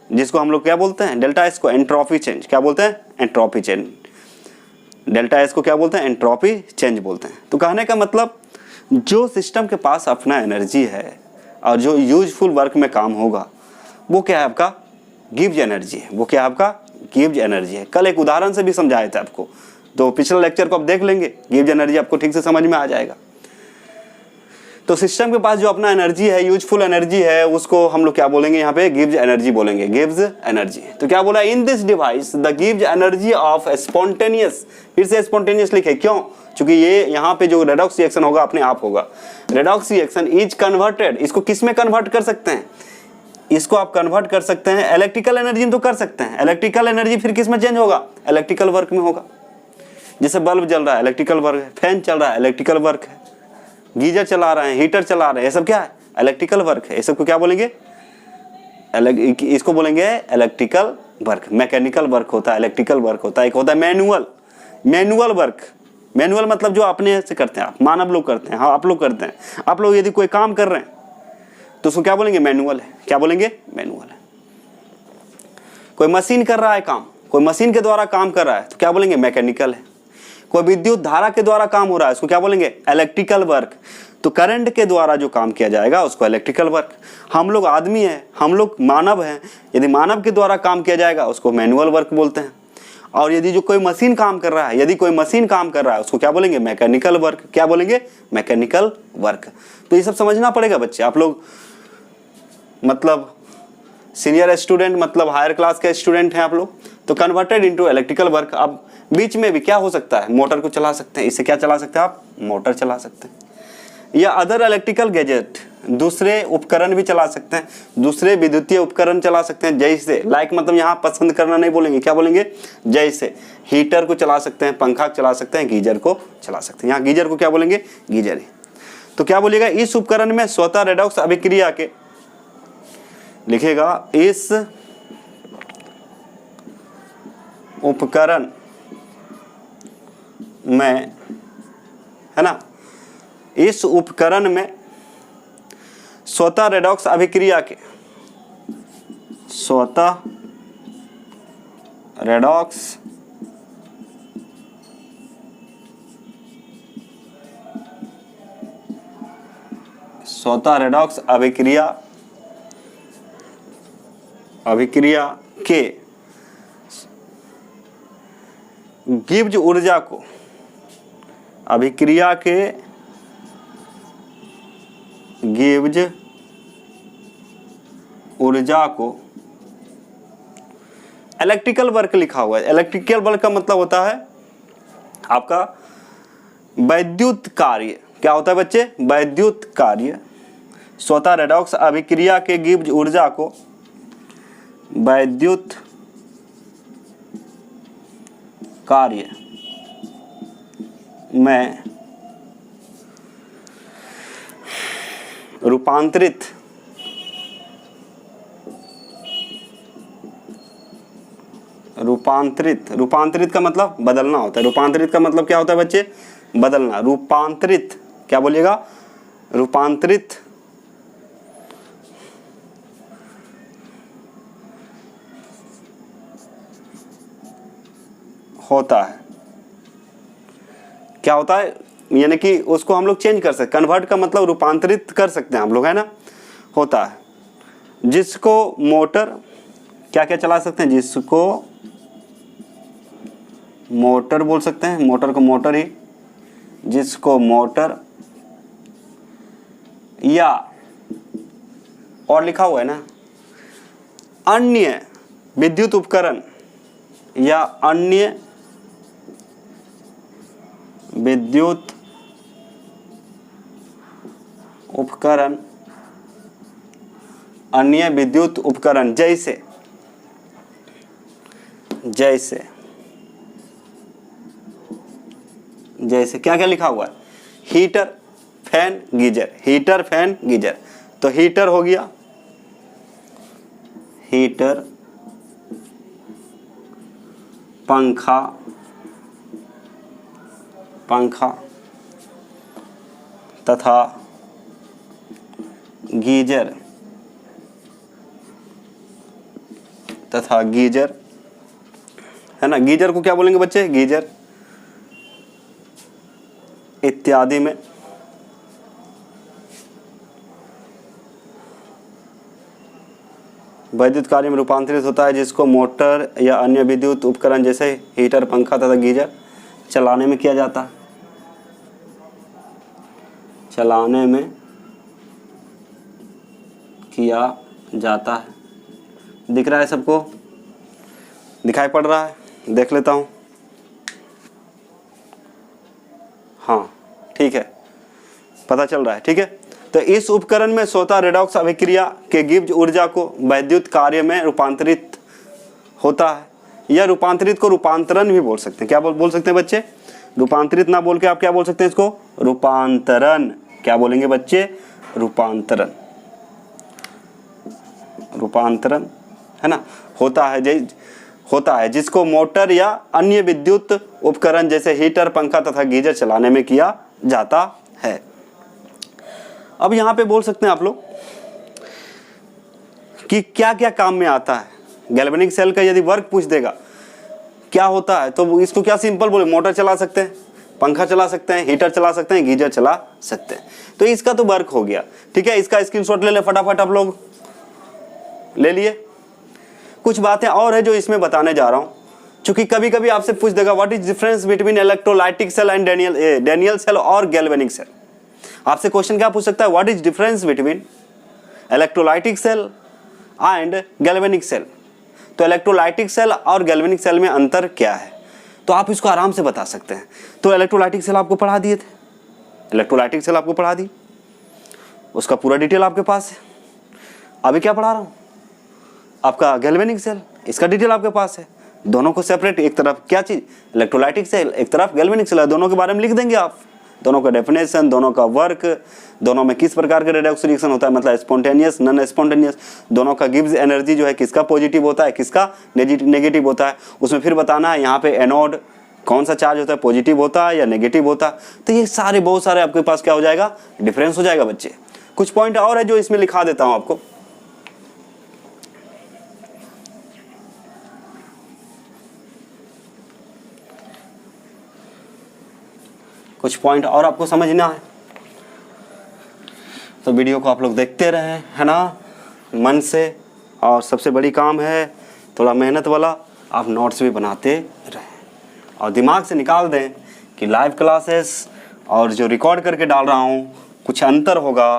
जिसको हम लोग क्या बोलते हैं? डेल्टा एस को एंट्रोपी चेंज क्या बोलते हैं? Entropy change. डेल्टा एस को क्या बोलते हैं? एंट्रोपी चेंज बोलते हैं। तो कहने का मतलब जो सिस्टम के पास अपना एनर्जी है और जो यूजफुल वर्क में काम होगा वो क्या है? आपका गिव्स एनर्जी है। वो क्या है? आपका गिव्स एनर्जी है। कल एक उदाहरण से भी समझाया था आपको, तो पिछले लेक्चर को आप देख लेंगे, गिव्स एनर्जी आपको ठीक से समझ में आ जाएगा। तो सिस्टम के पास जो अपना एनर्जी है, यूजफुल एनर्जी है, उसको हम लोग क्या बोलेंगे? यहाँ पे गिव्स एनर्जी बोलेंगे, गिव्स एनर्जी। तो क्या बोला? In this device the gives energy of spontaneous, फिर से स्पॉन्टेनियस लिखे, क्यों? क्योंकि ये यहाँ पे जो रेडॉक्स रिएक्शन होगा अपने आप होगा। रेडॉक्स रिएक्शन इज कन्वर्टेड, इसको किस में कन्वर्ट कर सकते हैं? इसको आप कन्वर्ट कर सकते हैं इलेक्ट्रिकल एनर्जी में, तो कर सकते हैं। इलेक्ट्रिकल एनर्जी फिर किस में चेंज होगा? इलेक्ट्रिकल वर्क में होगा। जैसे बल्ब जल रहा है, इलेक्ट्रिकल वर्क है। फैन चल रहा है, इलेक्ट्रिकल वर्क है। गीजर चला रहे हैं, हीटर चला रहे हैं, ये सब क्या है? इलेक्ट्रिकल वर्क है। ये सब को क्या बोलेंगे? इसको बोलेंगे इलेक्ट्रिकल वर्क। मैकेनिकल वर्क होता है, इलेक्ट्रिकल वर्क होता है। एक होता है मैनुअल वर्क। मैनुअल मतलब जो अपने से करते हैं, आप मानव लोग करते हैं, हाँ आप लोग करते हैं। आप लोग यदि कोई काम कर रहे हैं तो उसको क्या बोलेंगे? मैनुअल है। क्या बोलेंगे? मैनुअल है। कोई मशीन कर रहा है काम, कोई मशीन के द्वारा काम कर रहा है तो क्या बोलेंगे? मैकेनिकल है। कोई विद्युत धारा के द्वारा काम हो रहा है, उसको क्या बोलेंगे? Electrical work. तो करंट के द्वारा जो काम किया जाएगा उसको इलेक्ट्रिकल वर्क। हम लोग आदमी हैं, हम लोग मानव हैं, यदि मानव के द्वारा काम किया जाएगा उसको मैनुअल वर्क बोलते हैं। और यदि जो कोई मशीन काम कर रहा है, यदि कोई मशीन काम कर रहा है उसको क्या बोलेंगे? Mechanical work. क्या बोलेंगे? Mechanical work. तो ये सब समझना पड़ेगा बच्चे। आप लोग मतलब सीनियर स्टूडेंट, मतलब हायर क्लास के स्टूडेंट हैं आप लोग, तो कन्वर्टेड इनटू इलेक्ट्रिकल वर्क। अब बीच में भी क्या हो सकता है? मोटर को चला सकते हैं। इससे क्या चला सकते हैं आप? मोटर चला सकते हैं। या अदर इलेक्ट्रिकल गैजेट, दूसरे उपकरण भी चला सकते हैं, दूसरे विद्युतीय उपकरण चला सकते हैं। जैसे लाइक मतलब यहाँ पसंद करना नहीं बोलेंगे, क्या बोलेंगे? जैसे हीटर को चला सकते हैं, पंखा चला सकते हैं, गीजर को चला सकते हैं। यहाँ गीजर को क्या बोलेंगे? गीजर ही। तो क्या बोलेगा? इस उपकरण में स्वतः रेडॉक्स अभिक्रिया के, लिखेगा इस उपकरण में, है ना, इस उपकरण में स्वतः रेडॉक्स अभिक्रिया के, स्वतः रेडॉक्स अभिक्रिया के गिव्स ऊर्जा को, अभिक्रिया के गिव्स ऊर्जा को इलेक्ट्रिकल वर्क लिखा हुआ है। इलेक्ट्रिकल वर्क का मतलब होता है आपका वैद्युत कार्य। क्या होता है बच्चे? वैद्युत कार्य। स्वतः रेडॉक्स अभिक्रिया के गिव्स ऊर्जा को वैद्युत कार्य में रूपांतरित का मतलब बदलना होता है। रूपांतरित का मतलब क्या होता है बच्चे? बदलना। रूपांतरित क्या बोलिएगा? रूपांतरित होता है। क्या होता है? यानी कि उसको हम लोग चेंज कर सकते, कन्वर्ट का मतलब रूपांतरित कर सकते हैं हम लोग, है ना, होता है। जिसको मोटर क्या क्या चला सकते हैं? जिसको मोटर बोल सकते हैं, मोटर को मोटर ही, जिसको मोटर या और लिखा हुआ है ना, अन्य विद्युत उपकरण या अन्य विद्युत उपकरण अन्य विद्युत उपकरण जैसे जैसे जैसे क्या क्या लिखा हुआ है, heater, fan, geyser, heater, fan, geyser. तो हीटर हो गया, हीटर, पंखा, पंखा तथा गीजर, तथा गीजर, है ना। गीजर को क्या बोलेंगे बच्चे, गीजर इत्यादि में वैद्युत कार्य में रूपांतरित होता है, जिसको मोटर या अन्य विद्युत उपकरण जैसे हीटर, पंखा तथा गीजर चलाने में किया जाता है, चलाने में किया जाता है। दिख रहा है सबको, दिखाई पड़ रहा है, देख लेता हूँ। हाँ ठीक है, पता चल रहा है, ठीक है। तो इस उपकरण में स्वतः रेडॉक्स अभिक्रिया के गिब्ज ऊर्जा को वैद्युत कार्य में रूपांतरित होता है, या रूपांतरित को रूपांतरण भी बोल सकते हैं। क्या बोल सकते हैं बच्चे, रूपांतरित ना बोल के आप क्या बोल सकते हैं इसको, रूपांतरण। क्या बोलेंगे बच्चे, रूपांतरण, रूपांतरण, है ना। होता है जिसको मोटर या अन्य विद्युत उपकरण जैसे हीटर, पंखा तथा गीजर चलाने में किया जाता है। अब यहाँ पे बोल सकते हैं आप लोग कि क्या क्या काम में आता है। गैल्वेनिक सेल का यदि वर्क पूछ देगा क्या होता है, तो इसको क्या सिंपल बोले, मोटर चला सकते हैं, पंखा चला सकते हैं, हीटर चला सकते हैं, गीजर चला सकते हैं। तो इसका तो वर्क हो गया, ठीक है। इसका स्क्रीनशॉट ले ले फटाफट, आप लोग ले लिए। कुछ बातें और है जो इसमें बताने जा रहा हूं, क्योंकि कभी कभी आपसे पूछ देगा what is difference between electrolytic cell and Daniell cell और गैल्वेनिक सेल। आपसे क्वेश्चन क्या पूछ सकता है, what is difference between electrolytic cell and galvanic cell. तो इलेक्ट्रोलाइटिक सेल और गैल्वेनिक सेल में अंतर क्या है, तो आप इसको आराम से बता सकते हैं। तो इलेक्ट्रोलाइटिक सेल आपको पढ़ा दिए थे, इलेक्ट्रोलाइटिक सेल आपको पढ़ा दी, उसका पूरा डिटेल आपके पास है। अभी क्या पढ़ा रहा हूं, आपका गैल्वेनिक सेल, इसका डिटेल आपके पास है। दोनों को सेपरेट, एक तरफ क्या चीज इलेक्ट्रोलाइटिक सेल, एक तरफ गैल्वेनिक सेल, दोनों के बारे में लिख देंगे आप, दोनों का डेफिनेशन, दोनों का वर्क, दोनों में किस प्रकार का रेडॉक्स रिएक्शन होता है, मतलब स्पॉन्टेनियस, नॉन स्पॉन्टेनियस, दोनों का गिब्स एनर्जी जो है किसका पॉजिटिव होता है, किसका नेगेटिव होता है। उसमें फिर बताना है यहाँ पे एनोड कौन सा चार्ज होता है, पॉजिटिव होता है या नेगेटिव होता है। तो ये सारे बहुत सारे आपके पास क्या हो जाएगा, डिफरेंस हो जाएगा बच्चे। कुछ पॉइंट और है जो इसमें लिखा देता हूँ आपको। कुछ पॉइंट और आपको समझना है तो वीडियो को आप लोग देखते रहें, है ना, मन से। और सबसे बड़ी काम है थोड़ा मेहनत वाला, आप नोट्स भी बनाते रहें और दिमाग से निकाल दें कि लाइव क्लासेस और जो रिकॉर्ड करके डाल रहा हूँ कुछ अंतर होगा,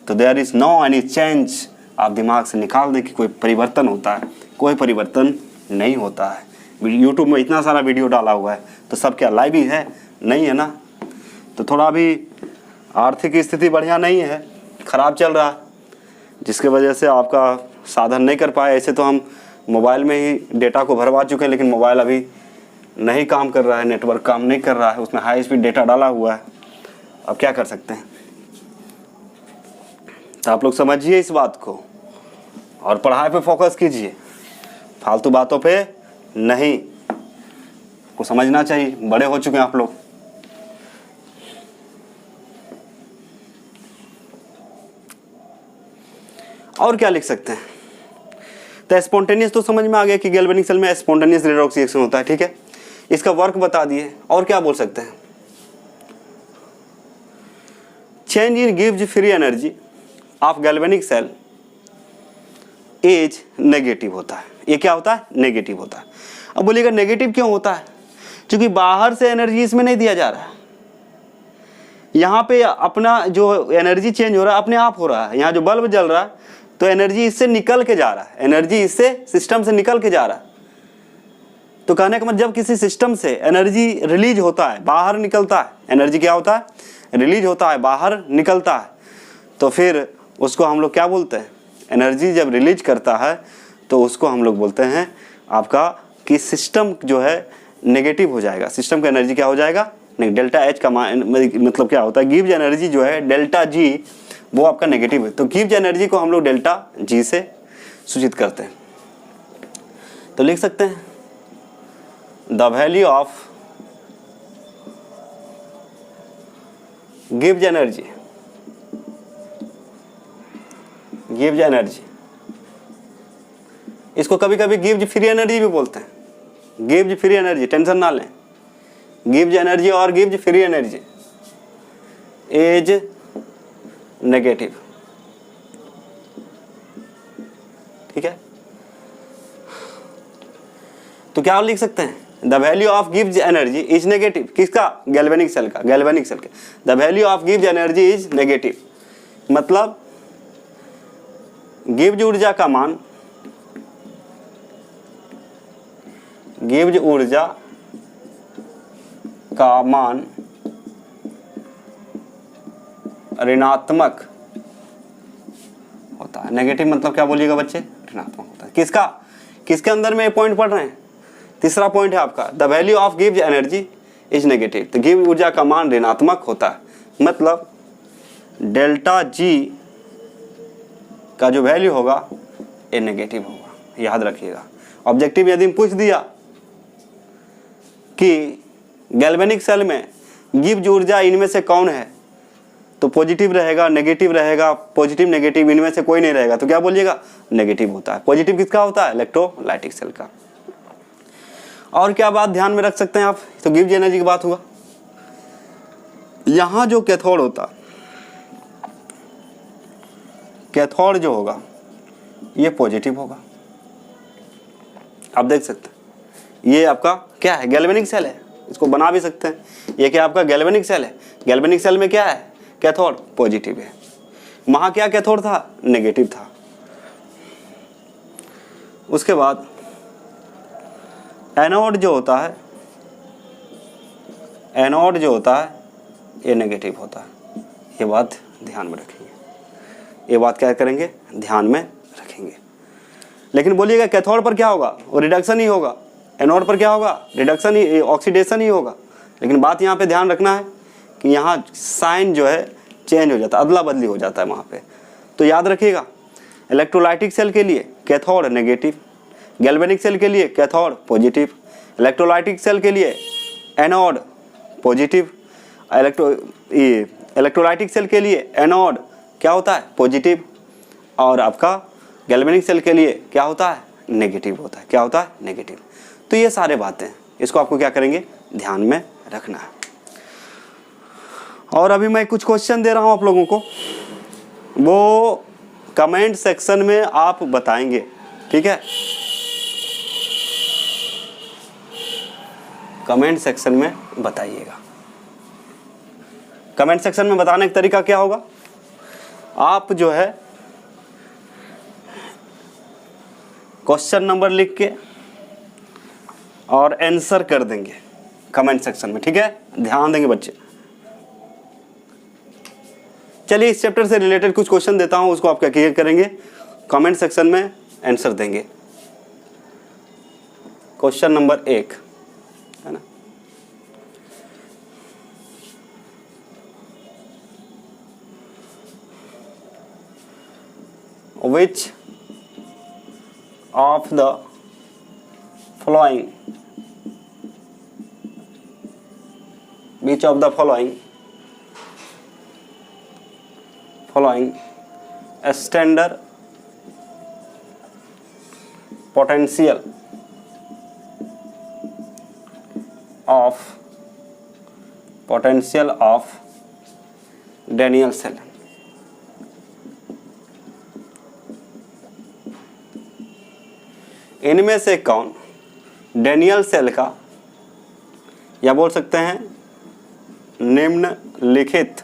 तो there is no any change. आप दिमाग से निकाल दें कि कोई परिवर्तन होता है, कोई परिवर्तन नहीं होता है। यूट्यूब में इतना सारा वीडियो डाला हुआ है तो सब क्या लाइव ही है, नहीं है ना। तो थोड़ा अभी आर्थिक स्थिति बढ़िया नहीं है, ख़राब चल रहा है, जिसके वजह से आपका साधन नहीं कर पाए। ऐसे तो हम मोबाइल में ही डेटा को भरवा चुके हैं, लेकिन मोबाइल अभी नहीं काम कर रहा है, नेटवर्क काम नहीं कर रहा है, उसमें हाई स्पीड डेटा डाला हुआ है। अब क्या कर सकते हैं, तो आप लोग समझिए इस बात को और पढ़ाई पे फोकस कीजिए, फालतू बातों पे नहीं। को समझना चाहिए, बड़े हो चुके हैं आप लोग। और क्या लिख सकते हैं, तो स्पॉन्टेनियस तो समझ में आ गया कि गैल्वेनिक सेल में स्पॉन्टेनियस रेडॉक्स रिएक्शन होता है, ठीक है। इसका वर्क बता दिए। और क्या बोल सकते हैं, चेंज इन गिव्स free energy of galvanic cell is negative होता है। ये क्या होता है, नेगेटिव होता है। अब बोलिएगा नेगेटिव क्यों होता है, क्योंकि बाहर से एनर्जी इसमें नहीं दिया जा रहा है, यहाँ पे अपना जो एनर्जी चेंज हो रहा है अपने आप हो रहा है। यहाँ जो बल्ब जल रहा है तो एनर्जी इससे निकल के जा रहा है, एनर्जी इससे सिस्टम से निकल के जा रहा है। तो कहने का मतलब जब किसी सिस्टम से एनर्जी रिलीज होता है, बाहर निकलता है, एनर्जी क्या होता है, रिलीज होता है, बाहर निकलता है, तो फिर उसको हम लोग क्या बोलते हैं, एनर्जी जब रिलीज करता है तो उसको हम लोग बोलते हैं आपका कि सिस्टम जो है नेगेटिव हो जाएगा, सिस्टम का एनर्जी क्या हो जाएगा, नहीं, डेल्टा एच का मतलब क्या होता है, गिव्स एनर्जी जो है डेल्टा जी वो आपका नेगेटिव है, तो गिव्स एनर्जी को हम लोग डेल्टा जी से सूचित करते हैं। तो लिख सकते हैं the value of gives energy, gives energy, इसको कभी कभी गिव्स फ्री एनर्जी भी बोलते हैं, गिव्स फ्री एनर्जी, टेंशन ना लें, गिव्स एनर्जी और gives free energy is negative, ठीक है। तो क्या लिख सकते हैं, the value of gives energy is negative, किसका, गैल्वेनिक सेल का, गैल्वेनिक सेल के, the value of gives energy is negative, मतलब गिव्स ऊर्जा का मान, गिव्स ऊर्जा का मान ऋणात्मक होता है, नेगेटिव मतलब क्या बोलिएगा बच्चे, ऋणात्मक होता है, किसका, किसके अंदर में ये पॉइंट पढ़ रहे हैं, तीसरा पॉइंट है आपका, the value of gives energy is negative, तो गिव ऊर्जा का मान ऋणात्मक होता है, मतलब डेल्टा जी का जो वैल्यू होगा ये नेगेटिव होगा, याद रखिएगा। ऑब्जेक्टिव यदि पूछ दिया कि गैल्वेनिक सेल में गिव्स ऊर्जा इनमें से कौन है, तो पॉजिटिव रहेगा, नेगेटिव रहेगा, पॉजिटिव नेगेटिव इनमें से कोई नहीं रहेगा, तो क्या बोलिएगा, नेगेटिव होता है। पॉजिटिव किसका होता है, इलेक्ट्रोलाइटिक सेल का। और क्या बात ध्यान में रख सकते हैं आप, तो गिव्स एनर्जी की बात हुआ, यहां जो कैथोड होता, कैथोड जो होगा ये पॉजिटिव होगा, आप देख सकते हैं, ये आपका क्या है, गैल्वेनिक सेल है, इसको बना भी सकते हैं, ये क्या आपका गैल्वेनिक सेल है, गैल्वेनिक सेल में क्या है, कैथोड पॉजिटिव है, वहां क्या कैथोड था, नेगेटिव था। उसके बाद एनोड जो होता है, एनोड जो होता है ये नेगेटिव होता है, ये बात ध्यान में रखेंगे, ये बात क्या करेंगे, ध्यान में रखेंगे। लेकिन बोलिएगा कैथोड पर क्या होगा, वो रिडक्शन ही होगा, एनोड पर क्या होगा, रिडक्शन ही, ऑक्सीडेशन ही होगा। लेकिन बात यहाँ पे ध्यान रखना है कि यहाँ साइन जो है चेंज हो जाता है, अदला बदली हो जाता है वहाँ पे, तो याद रखिएगा इलेक्ट्रोलाइटिक सेल के लिए कैथोड नेगेटिव, गैल्वेनिक सेल के लिए कैथोड पॉजिटिव, इलेक्ट्रोलाइटिक सेल के लिए एनोड पॉजिटिव, इलेक्ट्रोलाइटिक सेल के लिए एनोड क्या होता है, पॉजिटिव, और आपका गैल्वेनिक सेल के लिए क्या होता है, नेगेटिव होता है, क्या होता है, नेगेटिव। तो ये सारे बातें, इसको आपको क्या करेंगे, ध्यान में रखना है। और अभी मैं कुछ क्वेश्चन दे रहा हूं आप लोगों को, वो कमेंट सेक्शन में आप बताएंगे, ठीक है, कमेंट सेक्शन में बताइएगा। कमेंट सेक्शन में बताने का तरीका क्या होगा, आप जो है क्वेश्चन नंबर लिख के और आंसर कर देंगे कमेंट सेक्शन में, ठीक है, ध्यान देंगे बच्चे। चलिए इस चैप्टर से रिलेटेड कुछ क्वेश्चन देता हूं, उसको आप क्या क्लियर करेंगे, कमेंट सेक्शन में आंसर देंगे। क्वेश्चन नंबर 1 है ना, which of the following standard potential of Daniell cell, इनमें से कौन डेनियल सेल का, या बोल सकते हैं निम्नलिखित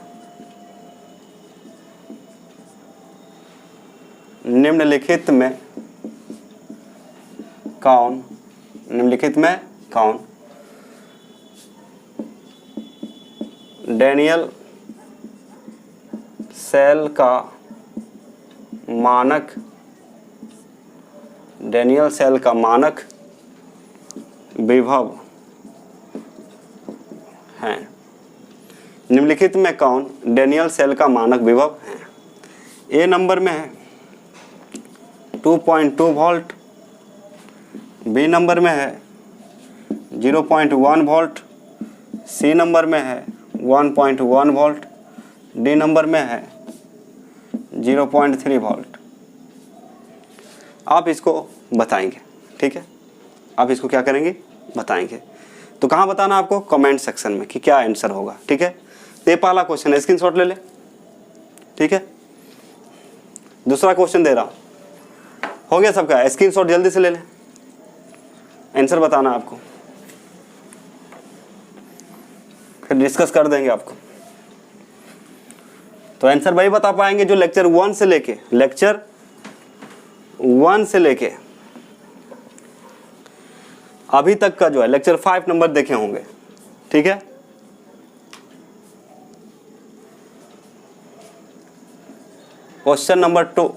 में कौन, निम्नलिखित में कौन डेनियल सेल का मानक, डैनियल सेल का मानक विभव है। निम्नलिखित में कौन डैनियल सेल का मानक विभव है? ए नंबर में है 2.2 वोल्ट, बी नंबर में है 0.1 वोल्ट, सी नंबर में है 1.1 वोल्ट, डी नंबर में है 0.3 वोल्ट। आप इसको बताएंगे, ठीक है? आप इसको क्या करेंगे? बताएंगे। तो कहाँ बताना आपको? कमेंट सेक्शन में कि क्या आंसर होगा, ठीक है? तो ये पहला क्वेश्चन है, स्क्रीनशॉट ले ले, ठीक है? दूसरा क्वेश्चन दे रहा हूँ, हो गया सबका? स्क्रीनशॉट जल्दी से ले ले, आंसर बताना आपको, फिर डिस्कस कर देंगे आपको। तो आंसर वही बता पाएंगे जो लेक्चर 1 से लेके अभी तक का जो है लेक्चर 5 नंबर देखे होंगे, ठीक है? Question number 2,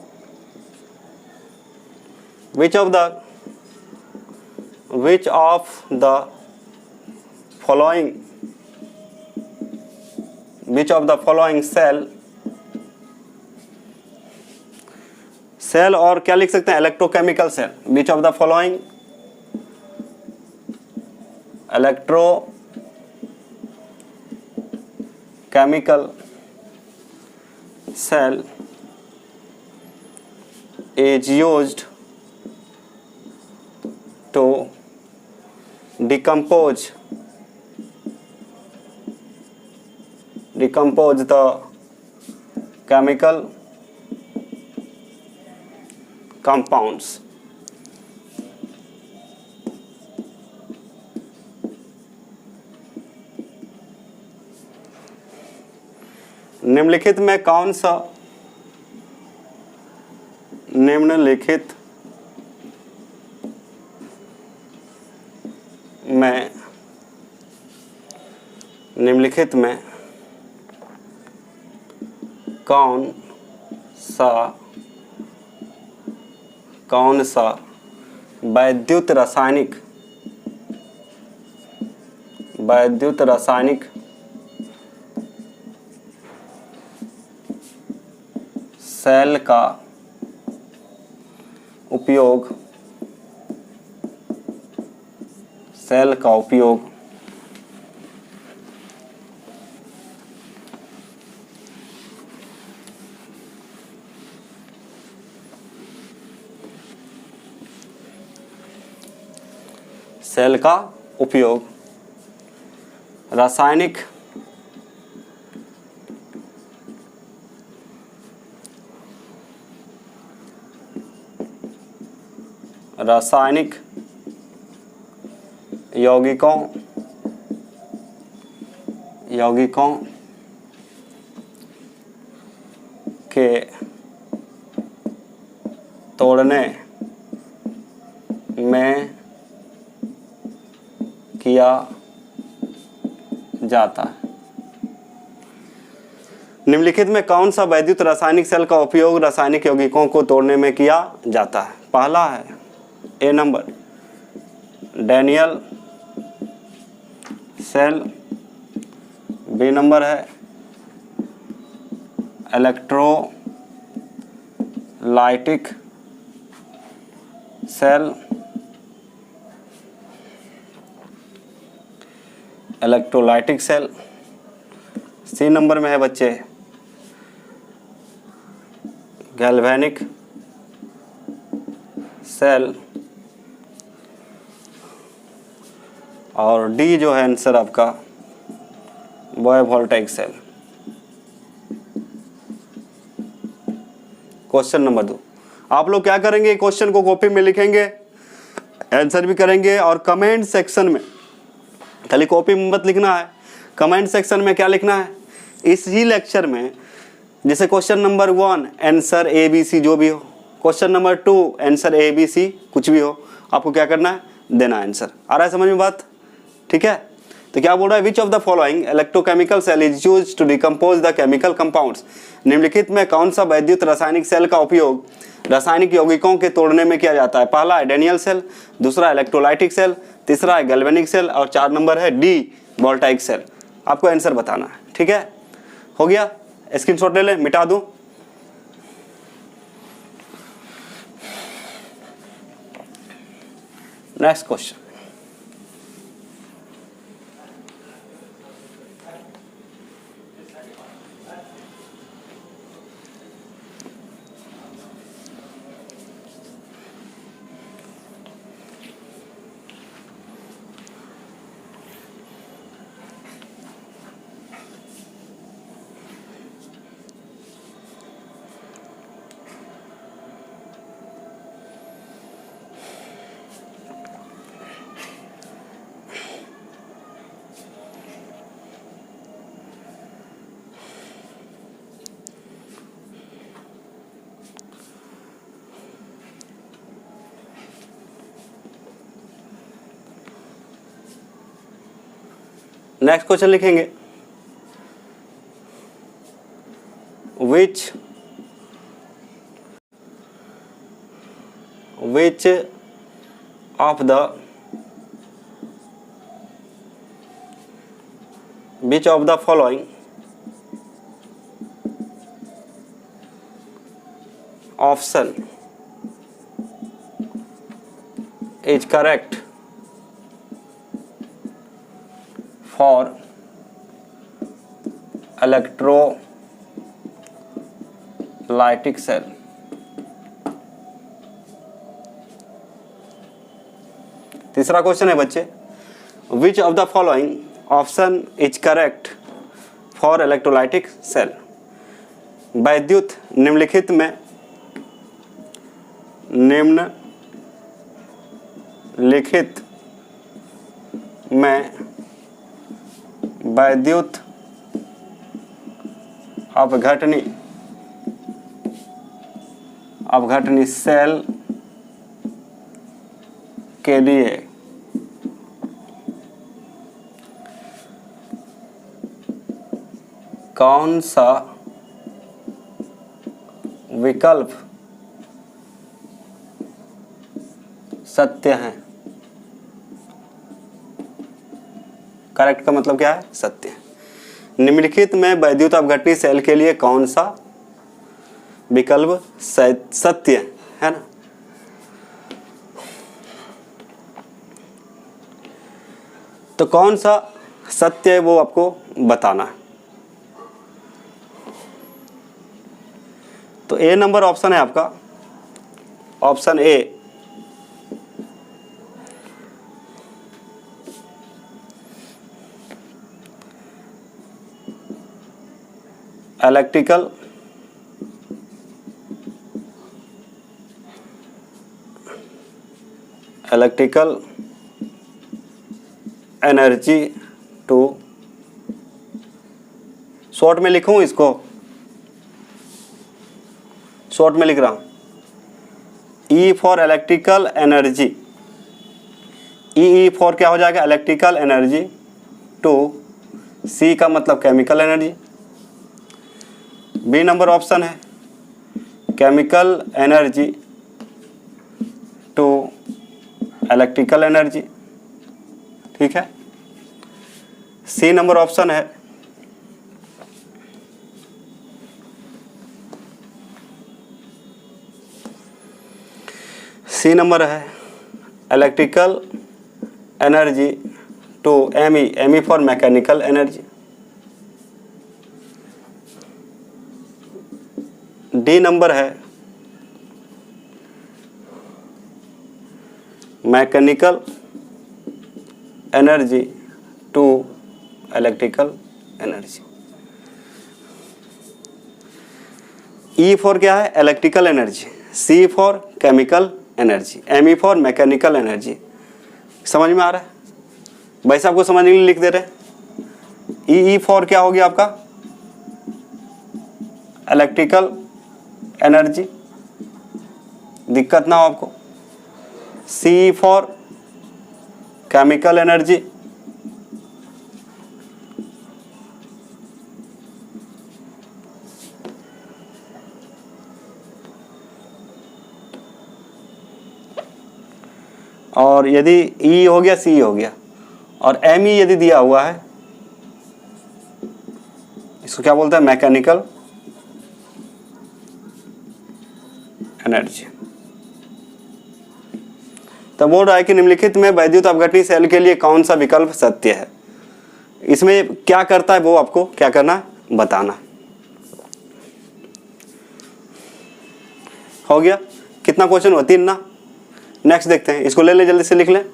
which of the following cell और क्या लिख सकते हैं? Electrochemical cell. Which of the following electrochemical cell is used to decompose the chemical compounds? निम्नलिखित में कौन सा निम्नलिखित में कौन सा वैद्युत रासायनिक सेल का उपयोग रासायनिक यौगिकों के तोड़ने में किया जाता है। निम्नलिखित में कौन सा वैद्युत रासायनिक सेल का उपयोग रासायनिक यौगिकों को तोड़ने में किया जाता है? पहला है A number Daniell cell, B number है इलेक्ट्रोलाइटिक सेल, सी नंबर में है बच्चे गैल्वेनिक सेल, और डी जो है आंसर आपका वो है वोल्टेइक सेल। क्वेश्चन नंबर 2, आप लोग क्या करेंगे? क्वेश्चन को कॉपी में लिखेंगे, आंसर भी करेंगे, और कमेंट सेक्शन में, खाली कॉपी में मत लिखना है, कमेंट सेक्शन में क्या लिखना है? इसी लेक्चर में जैसे क्वेश्चन नंबर 1 आंसर ABC जो भी हो, क्वेश्चन नंबर 2 आंसर ABC कुछ भी हो, आपको क्या करना है? देना आंसर। आ रहा है समझ में बात? ठीक है, तो क्या बोल रहा है, which of the following electrochemical cell is use to decompose the chemical compounds, निम्नलिखित में कौन सा वैद्युत रासायनिक सेल का उपयोग रासायनिक यौगिकों के तोड़ने में किया जाता है। पहला है डेनियल सेल, दूसरा इलेक्ट्रोलाइटिक सेल, तीसरा है गैल्वेनिक सेल और 4 नंबर है डी वोल्टाइक सेल। आपको आंसर बताना है, ठीक है। हो गया, स्क्रीनशॉट ले ले, मिटा दूं। नेक्स्ट क्वेश्चन, नेक्स्ट क्वेश्चन लिखेंगे, which of the following option is correct for electrolytic cell। तीसरा क्वेश्चन है बच्चे, which of the following option is correct for electrolytic cell. वैद्युत निम्नलिखित में वैद्युत अपघटनी सेल के लिए कौन सा विकल्प सत्य है। करेक्ट का मतलब क्या है, सत्य। निम्नलिखित में वैद्युत अपघटनी सेल के लिए कौन सा विकल्प सत्य है ना। तो कौन सा सत्य है वो आपको बताना है। तो ए नंबर ऑप्शन है आपका, option A, electrical energy to, short में लिखूं इसको, शॉर्ट में लिख रहा हूं, E for electrical energy, E for क्या हो जाएगा, इलेक्ट्रिकल एनर्जी टू, सी का मतलब chemical energy. B number option है chemical energy to electrical energy, ठीक है। सी नंबर ऑप्शन है सी नंबर है electrical energy to M E for mechanical energy. D number है mechanical energy to electrical energy. E for क्या है, electrical energy, C for chemical energy, M E for mechanical energy. समझ में आ रहा है, वैसे आपको समझने के लिए लिख दे रहे। ई फॉर क्या हो गया आपका, इलेक्ट्रिकल एनर्जी, दिक्कत ना हो आपको। सी फॉर केमिकल एनर्जी, और यदि ई हो गया, सी हो गया, और एम ई यदि दिया हुआ है, इसको क्या बोलते हैं, मैकेनिकल एनर्जी। तो बोल रहा है कि निम्नलिखित में वैद्युत अपघटनी सेल के लिए कौन सा विकल्प सत्य है। इसमें क्या करता है वो आपको क्या करना है, बताना। हो गया, कितना क्वेश्चन हुआ, 3 ना। नेक्स्ट देखते हैं, इसको ले ले, जल्दी से लिख ले।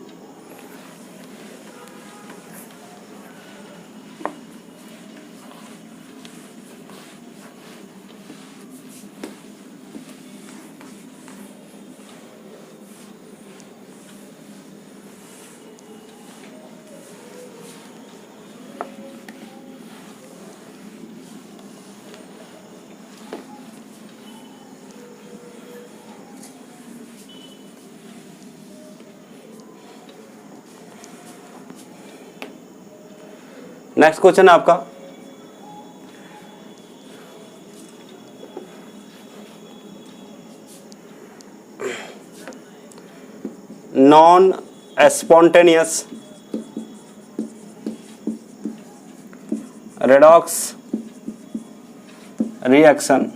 नेक्स्ट क्वेश्चन है आपका, non spontaneous redox reaction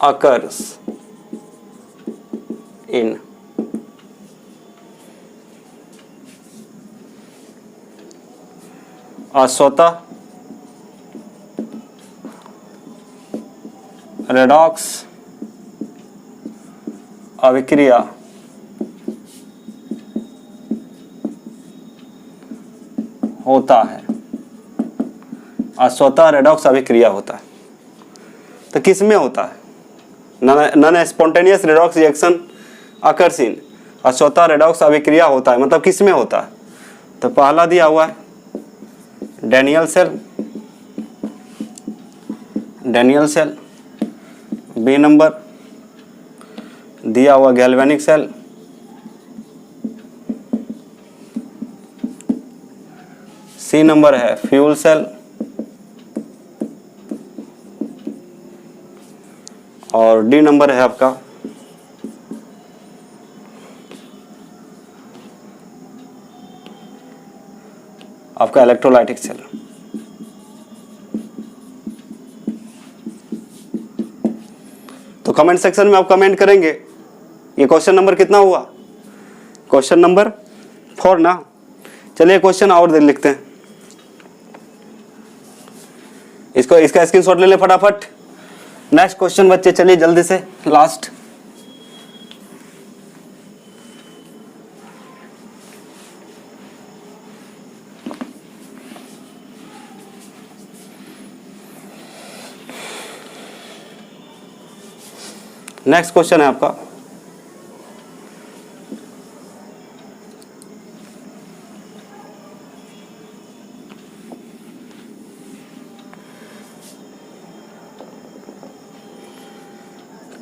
occurs in स्वतः रेडॉक्स अभिक्रिया होता है, स्वतः रेडॉक्स अभिक्रिया होता है। तो किस में होता है, non spontaneous redox reaction occurs in, स्वतः रेडॉक्स अभिक्रिया होता है, मतलब किस में होता है। तो पहला दिया हुआ है Daniell cell, Daniell cell. B number दिया हुआ गैल्वेनिक सेल। सी नंबर है फ्यूल सेल। और डी नंबर है आपका इलेक्ट्रोलाइटिक सेल। तो कमेंट सेक्शन में आप कमेंट करेंगे। ये क्वेश्चन नंबर कितना हुआ, क्वेश्चन नंबर 4 ना। चलिए क्वेश्चन और देख लिखते हैं, इसका स्क्रीनशॉट ले ले फटाफट। नेक्स्ट क्वेश्चन बच्चे, चलिए जल्दी से, लास्ट। नेक्स्ट क्वेश्चन है आपका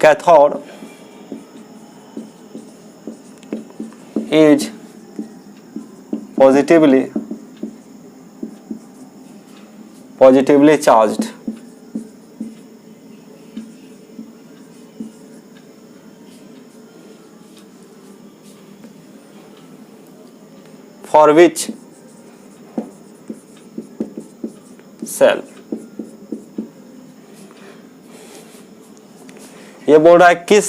cathode is positively charged for which cell। ये बोल रहा है किस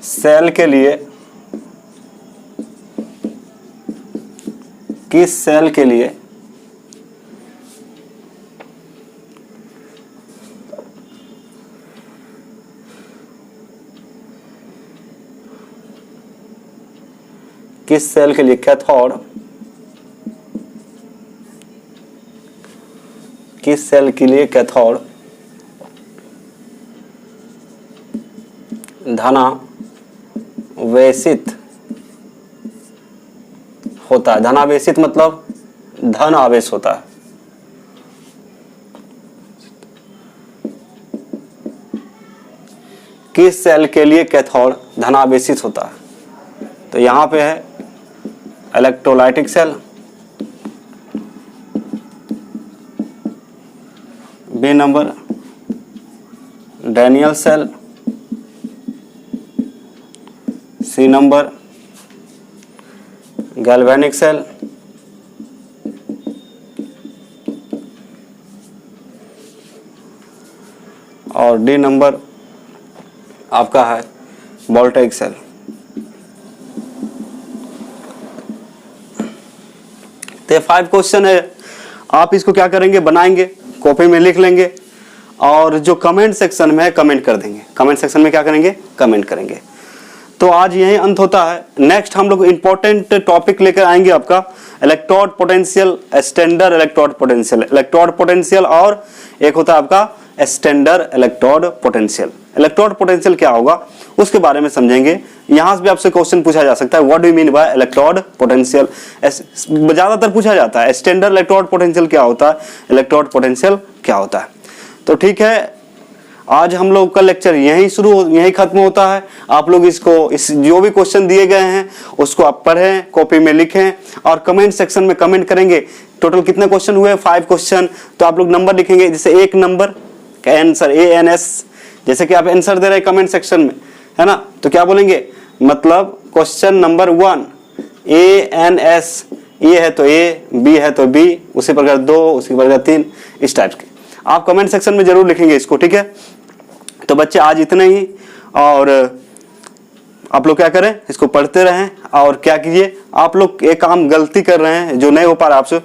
सेल के लिए, किस सेल के लिए कैथोड, किस सेल के लिए कैथोड धनावेशित होता है। धनावेशित मतलब धन आवेश होता है। किस सेल के लिए कैथोड धनावेशित होता है। तो यहां पे है electrolytic cell, B number Daniell cell, C number galvanic cell, और डी नंबर आपका है वोल्टेइक सेल। तो 5 क्वेश्चन है, आप इसको क्या करेंगे, बनाएंगे, कॉपी में लिख लेंगे और जो कमेंट सेक्शन में है कमेंट कर देंगे। कमेंट सेक्शन में क्या करेंगे, कमेंट करेंगे। तो आज यही अंत होता है। नेक्स्ट हम लोग इंपॉर्टेंट टॉपिक लेकर आएंगे आपका electrode potential, standard electrode potential. Electrode potential और एक होता है आपका standard electrode potential. Electrode potential क्या होगा उसके बारे में समझेंगे। यहां से भी आपसे क्वेश्चन पूछा जा सकता है, what do you mean bye electrode potential. ज्यादातर पूछा जाता है स्टैंडर्ड इलेक्ट्रोड पोटेंशियल क्या होता है, इलेक्ट्रोड पोटेंशियल क्या होता है। तो ठीक है, आज हम लोग का लेक्चर यही खत्म होता है। आप लोग इस जो भी क्वेश्चन दिए गए हैं उसको आप पढ़ें, कॉपी में लिखें और कमेंट सेक्शन में कमेंट करेंगे। टोटल कितने क्वेश्चन हुए, 5 क्वेश्चन। तो आप लोग नंबर लिखेंगे, जैसे 1 नंबर का आंसर ANS, जैसे कि आप आंसर दे रहे हैं कमेंट सेक्शन में, है ना, तो क्या बोलेंगे, मतलब क्वेश्चन नंबर 1 ANS, ए है तो A, B है तो B, उसी प्रकार 2, उसी प्रकार 3, इस टाइप के आप कमेंट सेक्शन में जरूर लिखेंगे इसको, ठीक है। तो बच्चे आज इतना ही, और आप लोग क्या करें, इसको पढ़ते रहें और क्या कीजिए, आप लोग एक काम गलती कर रहे हैं जो नहीं हो पा रहा, आपसे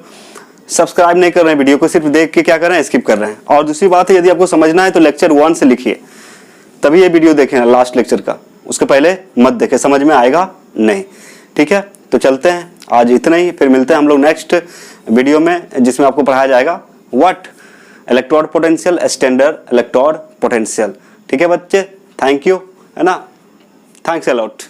सब्सक्राइब नहीं कर रहे हैं वीडियो को, सिर्फ देख के क्या कर रहे हैं, स्किप कर रहे हैं। और दूसरी बात है, यदि आपको समझना है तो लेक्चर 1 से लिखिए, तभी ये वीडियो देखें लास्ट लेक्चर का, उसके पहले मत देखें, समझ में आएगा नहीं, ठीक है। तो चलते हैं, आज इतना ही, फिर मिलते हैं हम लोग नेक्स्ट वीडियो में जिसमें आपको पढ़ाया जाएगा what electrode potential, standard electrode potential. ठीक है बच्चे, थैंक यू, है ना, थैंक्स अ लॉट।